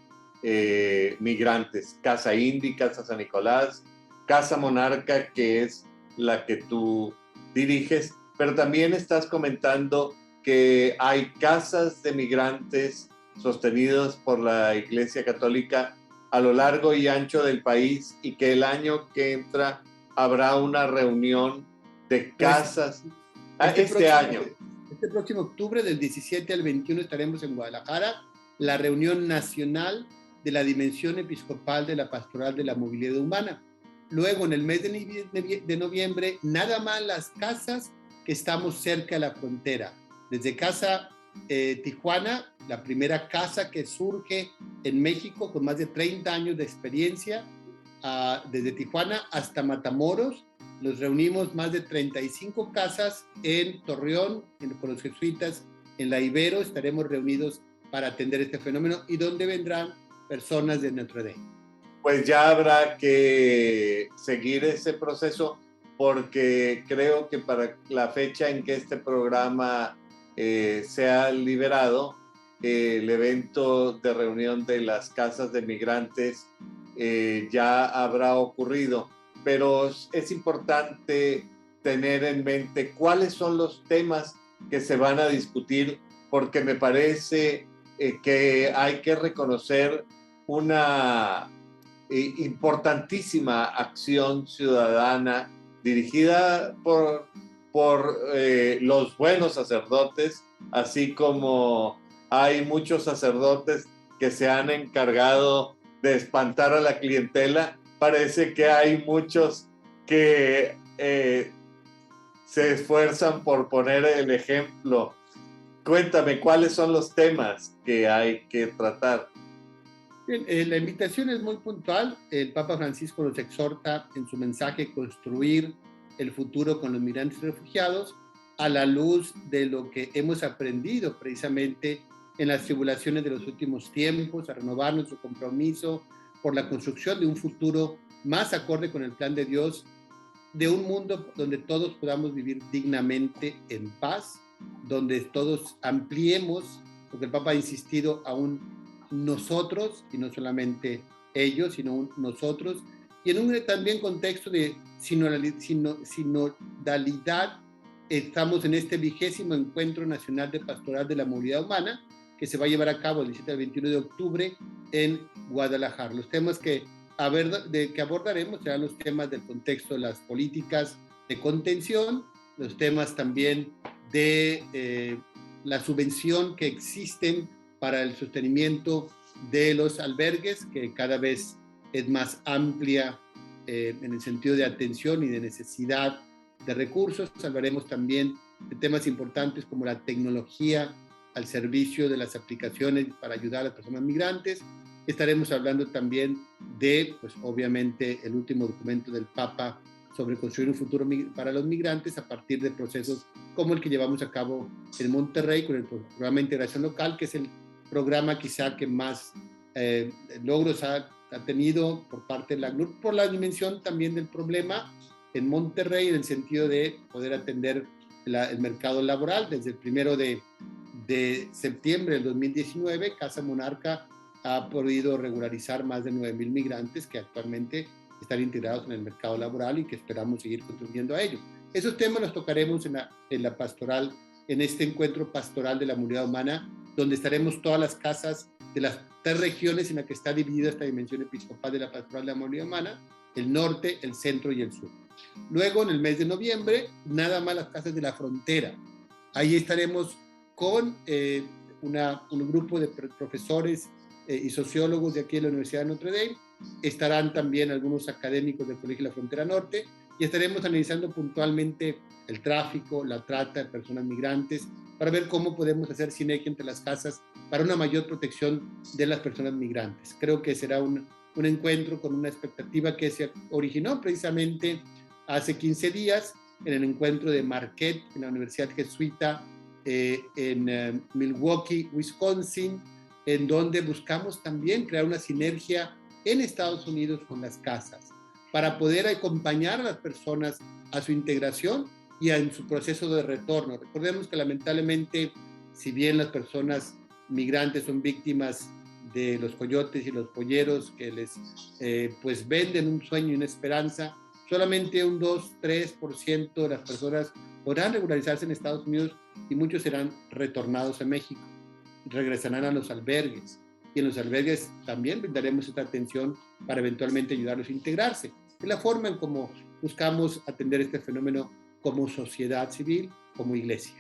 migrantes. Casa Indy, Casa San Nicolás, Casa Monarca, que es la que tú diriges, pero también estás comentando que hay casas de migrantes sostenidas por la Iglesia Católica a lo largo y ancho del país, y que el año que entra habrá una reunión de casas. Este próximo octubre, del 17 al 21, estaremos en Guadalajara, la reunión nacional de la Dimensión Episcopal de la Pastoral de la Movilidad Humana. Luego, en el mes de noviembre, nada más las casas que estamos cerca de la frontera. Desde Casa Tijuana, la primera casa que surge en México con más de 30 años de experiencia, desde Tijuana hasta Matamoros. Nos reunimos más de 35 casas en Torreón, con los jesuitas, en la Ibero. Estaremos reunidos para atender este fenómeno, y donde vendrán personas de Notre Dame. Pues ya habrá que seguir ese proceso, porque creo que para la fecha en que este programa sea liberado, el evento de reunión de las casas de migrantes ya habrá ocurrido. Pero es importante tener en mente cuáles son los temas que se van a discutir, porque me parece que hay que reconocer una importantísima acción ciudadana dirigida por los buenos sacerdotes, así como hay muchos sacerdotes que se han encargado de espantar a la clientela. Parece que hay muchos que se esfuerzan por poner el ejemplo. Cuéntame, ¿cuáles son los temas que hay que tratar? Bien, la invitación es muy puntual. El Papa Francisco nos exhorta en su mensaje a construir el futuro con los migrantes y refugiados a la luz de lo que hemos aprendido precisamente en las tribulaciones de los últimos tiempos, a renovar nuestro compromiso por la construcción de un futuro más acorde con el plan de Dios, de un mundo donde todos podamos vivir dignamente en paz, donde todos ampliemos, porque el Papa ha insistido, a un nosotros, y no solamente ellos, sino un nosotros, y en un también contexto de sinodalidad. Estamos en este 20º Encuentro Nacional de Pastoral de la Movilidad Humana, que se va a llevar a cabo el 17 al 21 de octubre en Guadalajara. Los temas que abordaremos serán los temas del contexto de las políticas de contención, los temas también de la subvención que existen para el sostenimiento de los albergues, que cada vez es más amplia en el sentido de atención y de necesidad de recursos. Hablaremos también de temas importantes como la tecnología al servicio de las aplicaciones para ayudar a las personas migrantes. Estaremos hablando también de, pues obviamente, el último documento del Papa sobre construir un futuro para los migrantes a partir de procesos como el que llevamos a cabo en Monterrey con el programa de integración local, que es el programa quizá que más logros ha tenido por parte de la GNUR, por la dimensión también del problema en Monterrey, en el sentido de poder atender el mercado laboral. Desde el 1 de septiembre del 2019, Casa Monarca ha podido regularizar más de 9,000 migrantes que actualmente están integrados en el mercado laboral y que esperamos seguir contribuyendo a ello. Esos temas los tocaremos en la pastoral, en este encuentro pastoral de la movilidad humana, donde estaremos todas las casas de las 3 regiones en las que está dividida esta dimensión episcopal de la pastoral de la movilidad humana: el norte, el centro y el sur. Luego, en el mes de noviembre, nada más las casas de la frontera. Ahí estaremos con un grupo de profesores y sociólogos de aquí de la Universidad de Notre Dame. Estarán también algunos académicos del Colegio de la Frontera Norte, y estaremos analizando puntualmente el tráfico, la trata de personas migrantes, para ver cómo podemos hacer sinergia entre las casas para una mayor protección de las personas migrantes. Creo que será un un encuentro con una expectativa que se originó precisamente hace 15 días en el encuentro de Marquette en la Universidad Jesuita en Milwaukee, Wisconsin, en donde buscamos también crear una sinergia en Estados Unidos con las casas para poder acompañar a las personas a su integración y en su proceso de retorno. Recordemos que lamentablemente, si bien las personas migrantes son víctimas de los coyotes y los polleros que les pues venden un sueño y una esperanza, solamente un 2-3% de las personas podrán regularizarse en Estados Unidos y muchos serán retornados a México, regresarán a los albergues y en los albergues también brindaremos esta atención para eventualmente ayudarlos a integrarse. Es la forma en cómo buscamos atender este fenómeno como sociedad civil, como iglesia.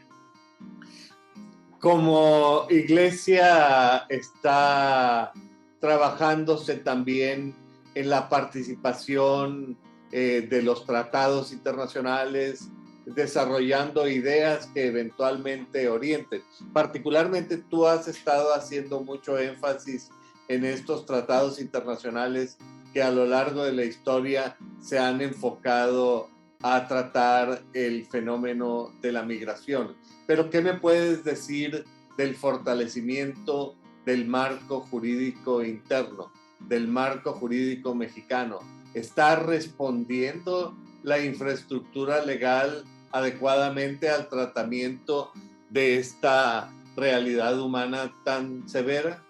Como iglesia está trabajándose también en la participación de los tratados internacionales, desarrollando ideas que eventualmente orienten. Particularmente tú has estado haciendo mucho énfasis en estos tratados internacionales que a lo largo de la historia se han enfocado a tratar el fenómeno de la migración. Pero, ¿qué me puedes decir del fortalecimiento del marco jurídico interno, del marco jurídico mexicano? ¿Está respondiendo la infraestructura legal adecuadamente al tratamiento de esta realidad humana tan severa?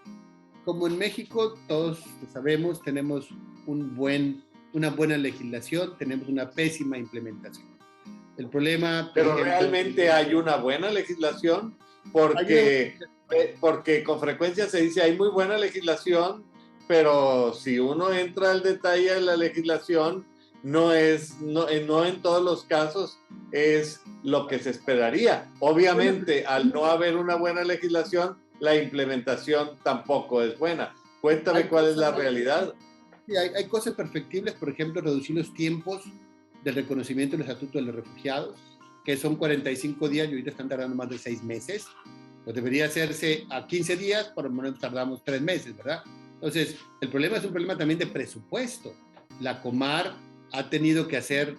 Como en México, todos lo sabemos, tenemos una buena legislación, tenemos una pésima implementación. El problema... Pero realmente hay una buena legislación, porque con frecuencia se dice hay muy buena legislación, pero si uno entra al detalle de la legislación, no en todos los casos es lo que se esperaría. Obviamente, al no haber una buena legislación, la implementación tampoco es buena. Cuéntame cuál es la realidad. Sí, hay cosas perfectibles, por ejemplo, reducir los tiempos del reconocimiento del Estatuto de los Refugiados, que son 45 días y ahorita están tardando más de 6 meses. Pues debería hacerse a 15 días, por lo menos tardamos 3 meses, ¿verdad? Entonces, el problema es un problema también de presupuesto. La Comar ha tenido que hacer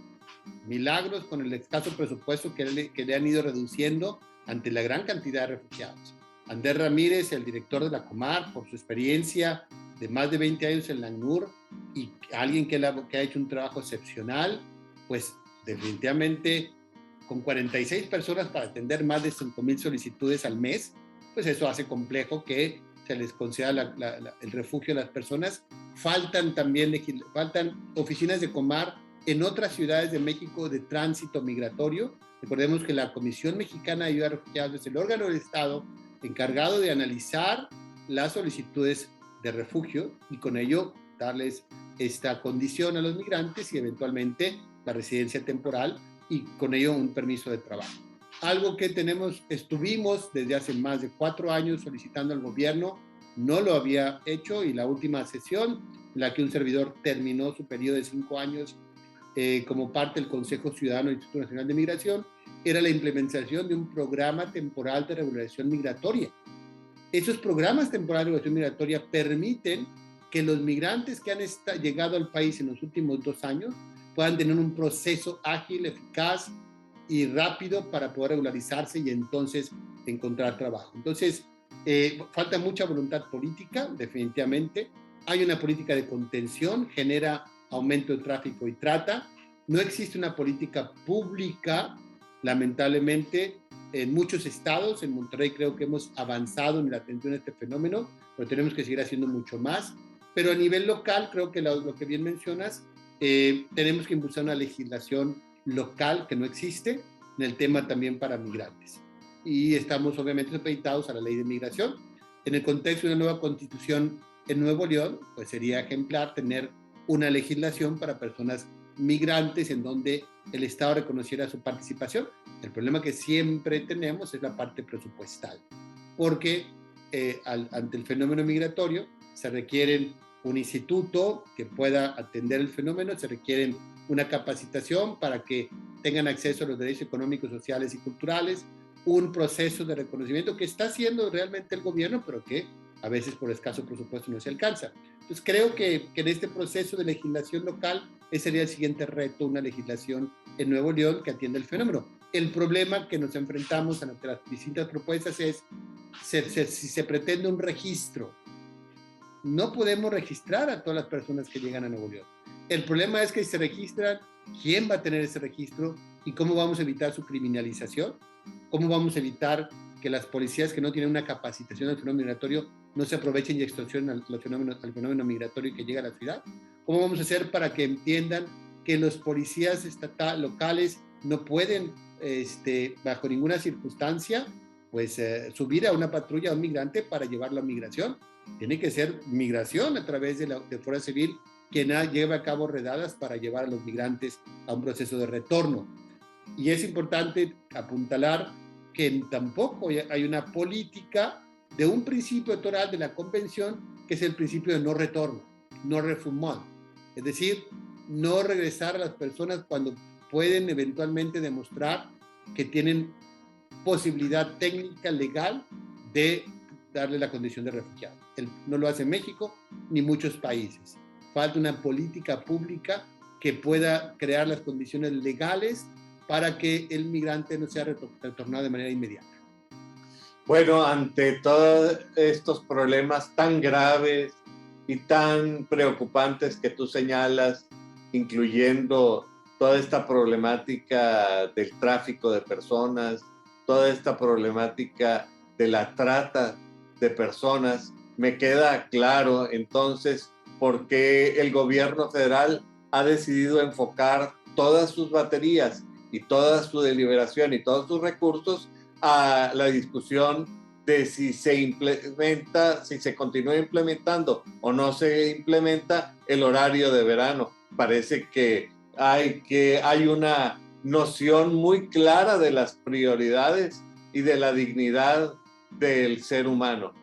milagros con el escaso presupuesto que le han ido reduciendo ante la gran cantidad de refugiados. Andrés Ramírez, el director de la Comar, por su experiencia de más de 20 años en la ACNUR y alguien que ha hecho un trabajo excepcional, pues definitivamente con 46 personas para atender más de 5,000 solicitudes al mes, pues eso hace complejo que se les conceda el refugio a las personas. Faltan oficinas de Comar en otras ciudades de México de tránsito migratorio. Recordemos que la Comisión Mexicana de Ayuda a Refugiados es el órgano del Estado encargado de analizar las solicitudes de refugio y con ello darles esta condición a los migrantes y eventualmente la residencia temporal y con ello un permiso de trabajo. Algo que estuvimos desde hace más de 4 años solicitando al gobierno, no lo había hecho y la última sesión, en la que un servidor terminó su periodo de 5 años como parte del Consejo Ciudadano del Instituto Nacional de Migración, era la implementación de un programa temporal de regularización migratoria. Esos programas temporales de regularización migratoria permiten que los migrantes que han llegado al país en los últimos 2 años puedan tener un proceso ágil, eficaz y rápido para poder regularizarse y entonces encontrar trabajo. Entonces, falta mucha voluntad política, definitivamente. Hay una política de contención, genera aumento de tráfico y trata. No existe una política pública, lamentablemente. En muchos estados, en Monterrey creo que hemos avanzado en la atención a este fenómeno, pero tenemos que seguir haciendo mucho más. Pero a nivel local, creo que lo que bien mencionas, tenemos que impulsar una legislación local que no existe en el tema también para migrantes. Y estamos obviamente supeditados a la ley de migración. En el contexto de una nueva constitución en Nuevo León, pues sería ejemplar tener una legislación para personas migrantes en donde el Estado reconociera su participación. El problema que siempre tenemos es la parte presupuestal, porque ante el fenómeno migratorio se requieren un instituto que pueda atender el fenómeno, se requieren una capacitación para que tengan acceso a los derechos económicos, sociales y culturales, un proceso de reconocimiento que está haciendo realmente el gobierno, pero que a veces por escaso presupuesto no se alcanza. Entonces creo que en este proceso de legislación local, ese sería el siguiente reto, una legislación en Nuevo León que atienda el fenómeno. El problema que nos enfrentamos ante las distintas propuestas es si se pretende un registro. No podemos registrar a todas las personas que llegan a Nuevo León. El problema es que si se registran, ¿quién va a tener ese registro? ¿Y cómo vamos a evitar su criminalización? ¿Cómo vamos a evitar que las policías que no tienen una capacitación del fenómeno migratorio no se aprovechen y extorsionen al fenómeno migratorio que llega a la ciudad? ¿Cómo vamos a hacer para que entiendan que los policías locales no pueden, bajo ninguna circunstancia, pues subir a una patrulla a un migrante para llevarlo a migración? Tiene que ser migración a través de Fuerza Civil quien lleva a cabo redadas para llevar a los migrantes a un proceso de retorno. Y es importante apuntalar que tampoco hay una política de un principio electoral de la Convención, que es el principio de no retorno, no refoulement. Es decir, no regresar a las personas cuando pueden eventualmente demostrar que tienen posibilidad técnica, legal, de darle la condición de refugiado. No lo hace México ni muchos países. Falta una política pública que pueda crear las condiciones legales para que el migrante no sea retornado de manera inmediata. Bueno, ante todos estos problemas tan graves y tan preocupantes que tú señalas, incluyendo toda esta problemática del tráfico de personas, toda esta problemática de la trata de personas, me queda claro entonces por qué el gobierno federal ha decidido enfocar todas sus baterías y toda su deliberación y todos sus recursos a la discusión de si se implementa, si se continúa implementando o no se implementa el horario de verano. Parece que hay una noción muy clara de las prioridades y de la dignidad del ser humano.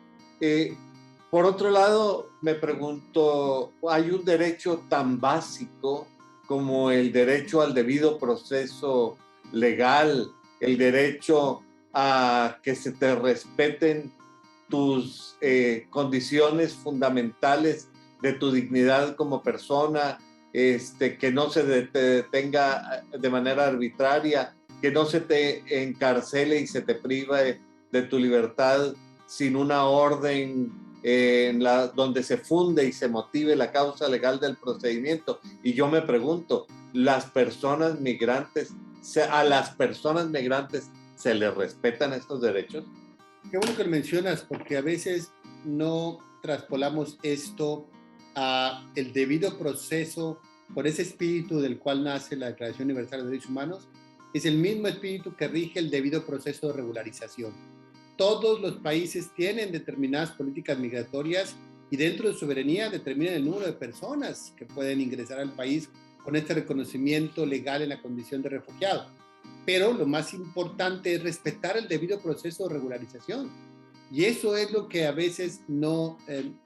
Por otro lado, me pregunto, ¿hay un derecho tan básico como el derecho al debido proceso legal, el derecho a que se te respeten tus condiciones fundamentales de tu dignidad como persona, que no se te detenga de manera arbitraria, que no se te encarcele y se te prive de tu libertad sin una orden donde se funde y se motive la causa legal del procedimiento? Y yo me pregunto, a las personas migrantes ¿se les respetan estos derechos? Qué bueno que lo mencionas, porque a veces no traspolamos esto a el debido proceso por ese espíritu del cual nace la Declaración Universal de Derechos Humanos. Es el mismo espíritu que rige el debido proceso de regularización. Todos los países tienen determinadas políticas migratorias y dentro de su soberanía determinan el número de personas que pueden ingresar al país con este reconocimiento legal en la condición de refugiado. Pero lo más importante es respetar el debido proceso de regularización. Y eso es lo que a veces no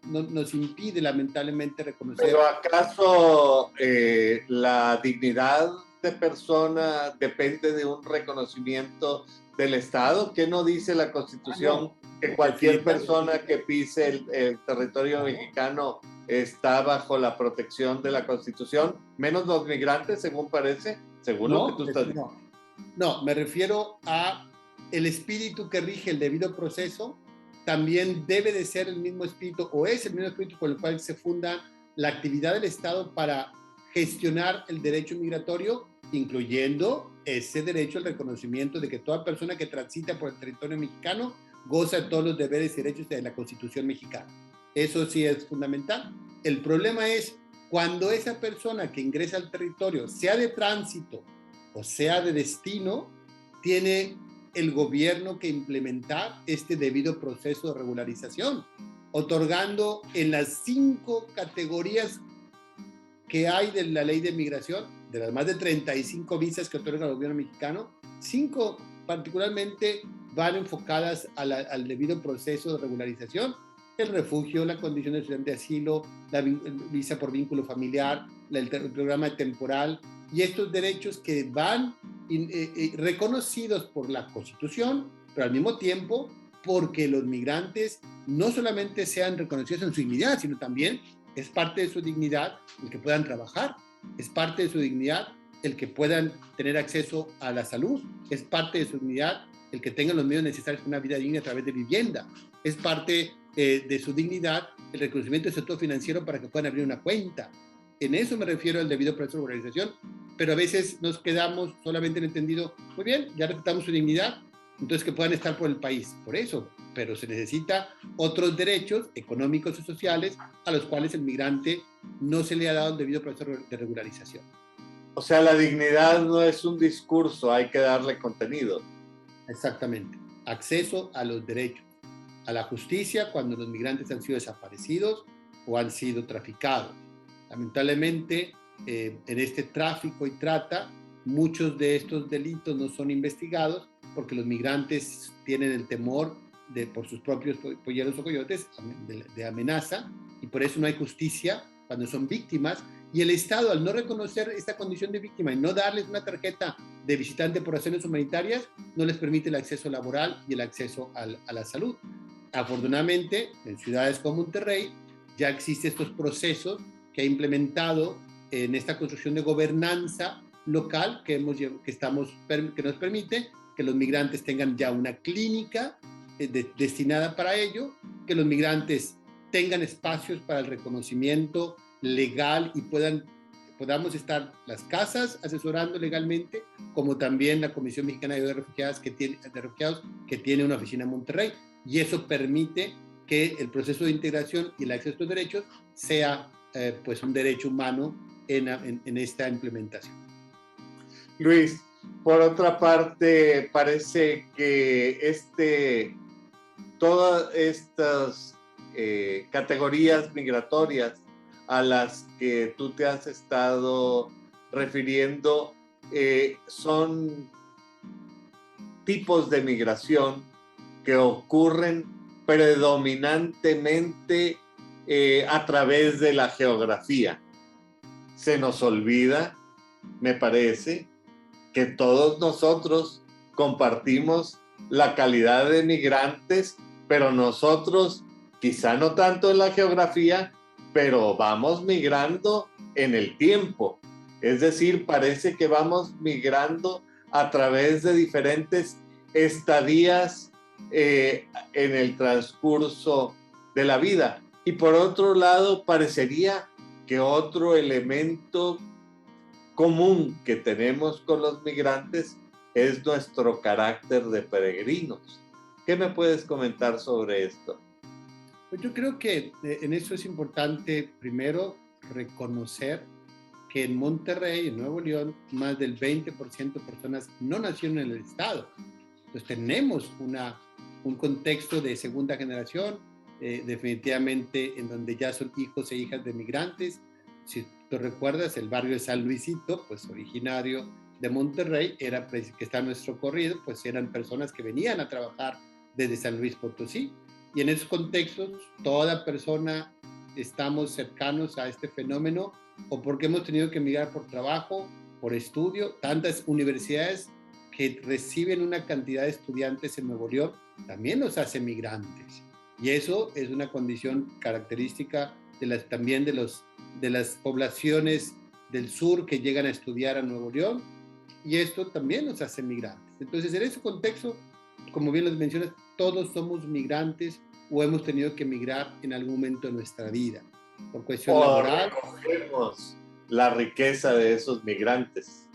nos impide, lamentablemente, reconocer. ¿Pero acaso la dignidad de persona depende de un reconocimiento del Estado? ¿Qué no dice la Constitución? Que cualquier persona que pise el territorio mexicano está bajo la protección de la Constitución, menos los migrantes, según parece, según lo que tú estás diciendo. No, me refiero a el espíritu que rige el debido proceso. También debe de ser el mismo espíritu, o es el mismo espíritu con el cual se funda la actividad del Estado para gestionar el derecho migratorio, incluyendo ese derecho al reconocimiento de que toda persona que transita por el territorio mexicano goza de todos los deberes y derechos de la Constitución mexicana. Eso sí es fundamental. El problema es cuando esa persona que ingresa al territorio, sea de tránsito o sea de destino, tiene el gobierno que implementar este debido proceso de regularización, otorgando en las 5 categorías que hay de la ley de migración, de las más de 35 visas que otorga el gobierno mexicano, 5 particularmente van enfocadas al debido proceso de regularización: el refugio, la condición de estudiante de asilo, la visa por vínculo familiar, el programa temporal, y estos derechos que van reconocidos por la Constitución, pero al mismo tiempo porque los migrantes no solamente sean reconocidos en su dignidad, sino también Es parte de su dignidad el que puedan trabajar, es parte de su dignidad el que puedan tener acceso a la salud, es parte de su dignidad el que tengan los medios necesarios para una vida digna a través de vivienda, es parte de su dignidad el reconocimiento del sector financiero para que puedan abrir una cuenta. En eso me refiero al debido proceso de organización, pero a veces nos quedamos solamente en entendido, muy bien, ya respetamos su dignidad, entonces que puedan estar por el país, por eso, pero se necesita otros derechos económicos y sociales a los cuales el migrante no se le ha dado el debido proceso de regularización. O sea, la dignidad no es un discurso, hay que darle contenido. Exactamente, acceso a los derechos, a la justicia cuando los migrantes han sido desaparecidos o han sido traficados. Lamentablemente, en este tráfico y trata, muchos de estos delitos no son investigados porque los migrantes tienen el temor por sus propios polleros o coyotes de amenaza, y por eso no hay justicia cuando son víctimas, y el Estado, al no reconocer esta condición de víctima y no darles una tarjeta de visitante por razones humanitarias, no les permite el acceso laboral y el acceso a la salud. Afortunadamente, en ciudades como Monterrey ya existen estos procesos que ha implementado en esta construcción de gobernanza local que nos permite que los migrantes tengan ya una clínica destinada para ello, que los migrantes tengan espacios para el reconocimiento legal y podamos estar las casas asesorando legalmente, como también la Comisión Mexicana de Refugiados que tiene una oficina en Monterrey, y eso permite que el proceso de integración y el acceso a estos derechos sea pues un derecho humano en esta implementación. Luis, por otra parte, parece que todas estas categorías migratorias a las que tú te has estado refiriendo son tipos de migración que ocurren predominantemente a través de la geografía. Se nos olvida, me parece, que todos nosotros compartimos la calidad de migrantes, pero nosotros, quizá no tanto en la geografía, pero vamos migrando en el tiempo. Es decir, parece que vamos migrando a través de diferentes estadías en el transcurso de la vida. Y por otro lado, parecería que otro elemento común que tenemos con los migrantes es nuestro carácter de peregrinos. ¿Qué me puedes comentar sobre esto? Pues yo creo que en eso es importante primero reconocer que en Monterrey, en Nuevo León, más del 20% de personas no nacieron en el estado. Entonces tenemos un contexto de segunda generación, definitivamente en donde ya son hijos e hijas de migrantes. Si tú recuerdas, el barrio de San Luisito, pues originario de Monterrey, que está en nuestro corrido, pues eran personas que venían a trabajar desde San Luis Potosí. Y en esos contextos, toda persona estamos cercanos a este fenómeno, o porque hemos tenido que emigrar por trabajo, por estudio. Tantas universidades que reciben una cantidad de estudiantes en Nuevo León también nos hace migrantes. Y eso es una condición característica también de las poblaciones del sur que llegan a estudiar a Nuevo León, y esto también nos hace migrantes. Entonces, en ese contexto, como bien lo mencionas, todos somos migrantes o hemos tenido que migrar en algún momento de nuestra vida, por cuestión laboral. Recogemos la riqueza de esos migrantes.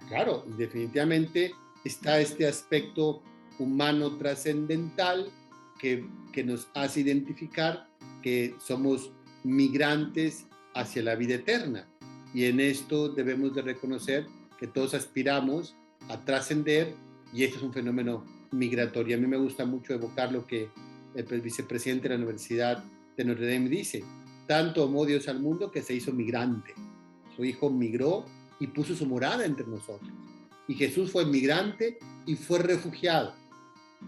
Claro, definitivamente está este aspecto humano trascendental que nos hace identificar que somos migrantes hacia la vida eterna. Y en esto debemos de reconocer que todos aspiramos a trascender, y esto es un fenómeno migratorio. A mí me gusta mucho evocar lo que el vicepresidente de la Universidad de Notre Dame dice: tanto amó Dios al mundo que se hizo migrante. Su Hijo migró y puso su morada entre nosotros. Y Jesús fue migrante y fue refugiado.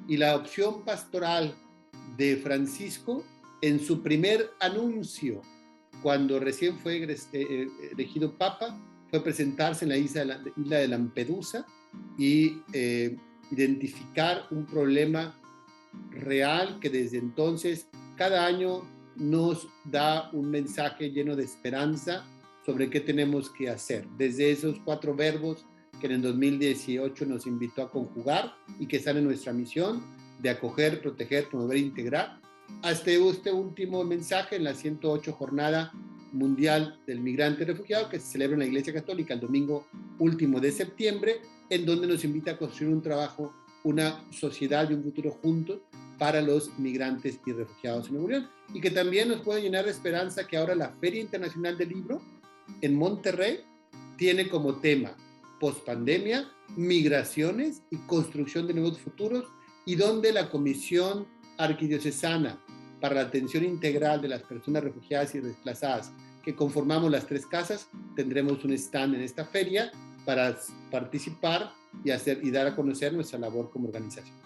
Y la opción pastoral de Francisco, en su primer anuncio, cuando recién fue elegido Papa, fue presentarse en la isla de Lampedusa y identificar un problema real que desde entonces, cada año nos da un mensaje lleno de esperanza sobre qué tenemos que hacer. Desde esos 4 verbos que en el 2018 nos invitó a conjugar y que están en nuestra misión de acoger, proteger, promover e integrar, hasta este último mensaje en la 108 Jornada Mundial del Migrante y Refugiado, que se celebra en la Iglesia Católica el domingo último de septiembre, en donde nos invita a construir un trabajo, una sociedad y un futuro juntos para los migrantes y refugiados en Nuevo León. Y que también nos puede llenar de esperanza que ahora la Feria Internacional del Libro en Monterrey tiene como tema pospandemia, migraciones y construcción de nuevos futuros, y donde la Comisión Arquidiocesana para la Atención Integral de las Personas Refugiadas y Desplazadas, que conformamos las 3 casas, tendremos un stand en esta feria para participar y dar a conocer nuestra labor como organizaciones.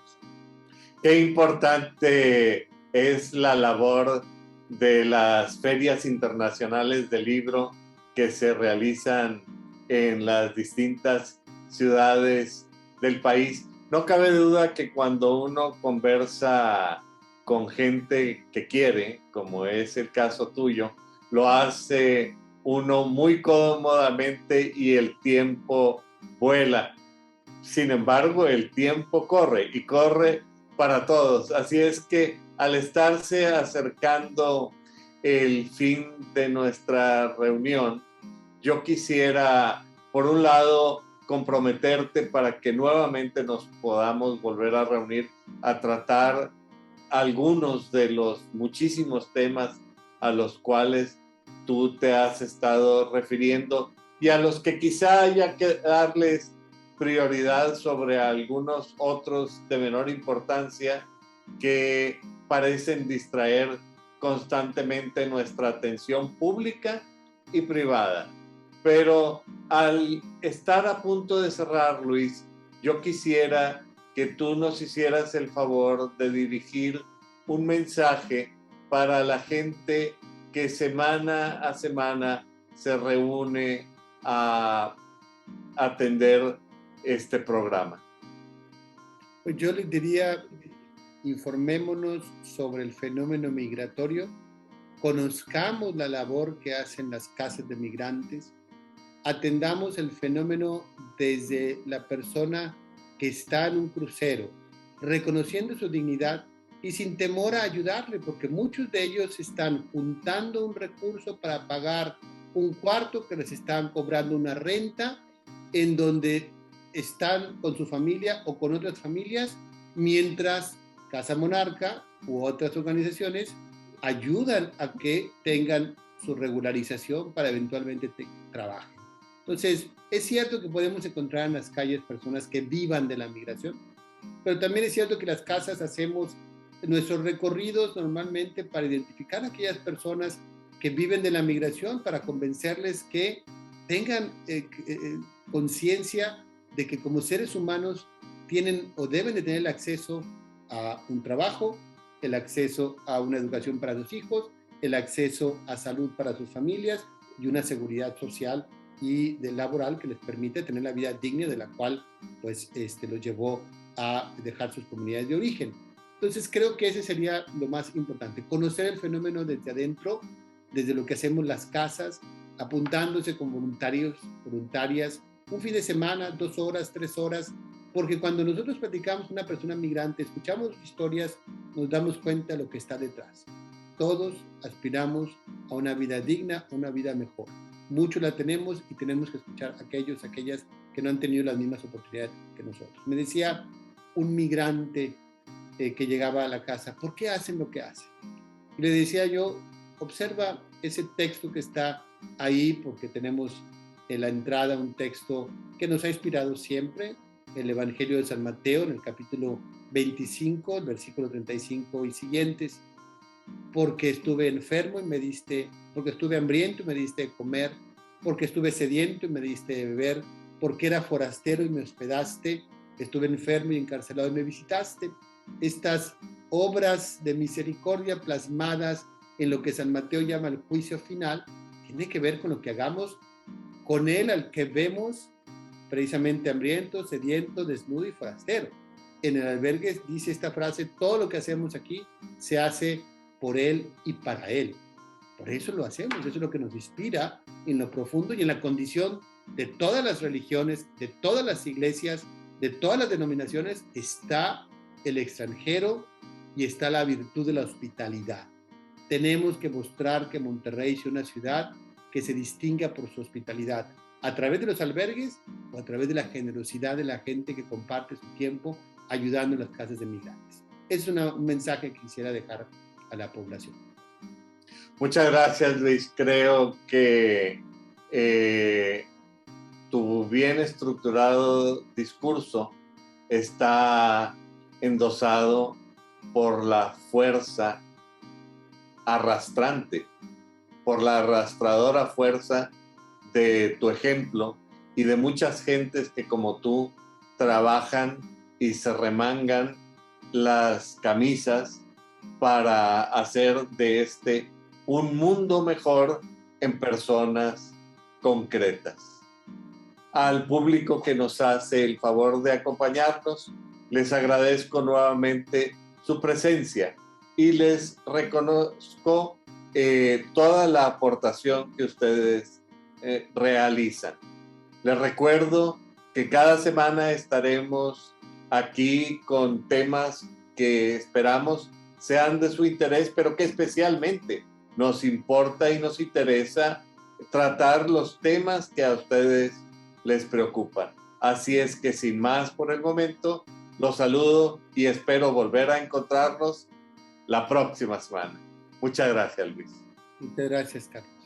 Qué importante es la labor de las ferias internacionales del libro que se realizan en las distintas ciudades del país. No cabe duda que cuando uno conversa con gente que quiere, como es el caso tuyo, lo hace uno muy cómodamente y el tiempo vuela. Sin embargo, el tiempo corre y corre para todos. Así es que al estarse acercando el fin de nuestra reunión, yo quisiera, por un lado, comprometerte para que nuevamente nos podamos volver a reunir a tratar algunos de los muchísimos temas a los cuales tú te has estado refiriendo y a los que quizá haya que darles prioridad sobre algunos otros de menor importancia que parecen distraer constantemente nuestra atención pública y privada. Pero al estar a punto de cerrar, Luis, yo quisiera que tú nos hicieras el favor de dirigir un mensaje para la gente que semana a semana se reúne a atender este programa. Pues yo les diría, informémonos sobre el fenómeno migratorio, conozcamos la labor que hacen las casas de migrantes, atendamos el fenómeno desde la persona que está en un crucero, reconociendo su dignidad y sin temor a ayudarle, porque muchos de ellos están juntando un recurso para pagar un cuarto que les están cobrando una renta, en donde están con su familia o con otras familias, mientras Casa Monarca u otras organizaciones ayudan a que tengan su regularización para eventualmente trabajen. Entonces, es cierto que podemos encontrar en las calles personas que vivan de la migración, pero también es cierto que las casas hacemos nuestros recorridos normalmente para identificar a aquellas personas que viven de la migración, para convencerles que tengan conciencia de que como seres humanos tienen o deben de tener el acceso a un trabajo, el acceso a una educación para sus hijos, el acceso a salud para sus familias y una seguridad social y laboral que les permite tener la vida digna de la cual pues, los llevó a dejar sus comunidades de origen. Entonces creo que ese sería lo más importante, conocer el fenómeno desde adentro, desde lo que hacemos las casas, apuntándose con voluntarios, voluntarias, un fin de semana, 2 horas, 3 horas, porque cuando nosotros platicamos con una persona migrante, escuchamos historias, nos damos cuenta de lo que está detrás. Todos aspiramos a una vida digna, a una vida mejor. Mucho la tenemos y tenemos que escuchar a aquellas que no han tenido las mismas oportunidades que nosotros. Me decía un migrante que llegaba a la casa, ¿por qué hacen lo que hacen? Y le decía yo, observa ese texto que está ahí, porque tenemos en la entrada un texto que nos ha inspirado siempre, el Evangelio de San Mateo, en el capítulo 25, el versículo 35 y siguientes, porque estuve enfermo y me diste, porque estuve hambriento y me diste de comer, porque estuve sediento y me diste de beber, porque era forastero y me hospedaste, estuve enfermo y encarcelado y me visitaste. Estas obras de misericordia plasmadas en lo que San Mateo llama el juicio final, tiene que ver con lo que hagamos con él al que vemos precisamente hambriento, sediento, desnudo y forastero. En el albergue dice esta frase, todo lo que hacemos aquí se hace por Él y para Él. Por eso lo hacemos, eso es lo que nos inspira en lo profundo y en la condición de todas las religiones, de todas las iglesias, de todas las denominaciones, está el extranjero y está la virtud de la hospitalidad. Tenemos que mostrar que Monterrey es una ciudad que se distinga por su hospitalidad, a través de los albergues o a través de la generosidad de la gente que comparte su tiempo ayudando en las casas de migrantes. Es un mensaje que quisiera dejar a la población. Muchas gracias, Luis. Creo que tu bien estructurado discurso está endosado por la fuerza arrastrante, por la arrastradora fuerza de tu ejemplo y de muchas gentes que como tú trabajan y se remangan las camisas para hacer de este un mundo mejor en personas concretas. Al público que nos hace el favor de acompañarnos, les agradezco nuevamente su presencia y les reconozco toda la aportación que ustedes realizan. Les recuerdo que cada semana estaremos aquí con temas que esperamos sean de su interés, pero que especialmente nos importa y nos interesa tratar los temas que a ustedes les preocupan. Así es que sin más por el momento, los saludo y espero volver a encontrarnos la próxima semana. Muchas gracias, Luis. Muchas gracias, Carlos.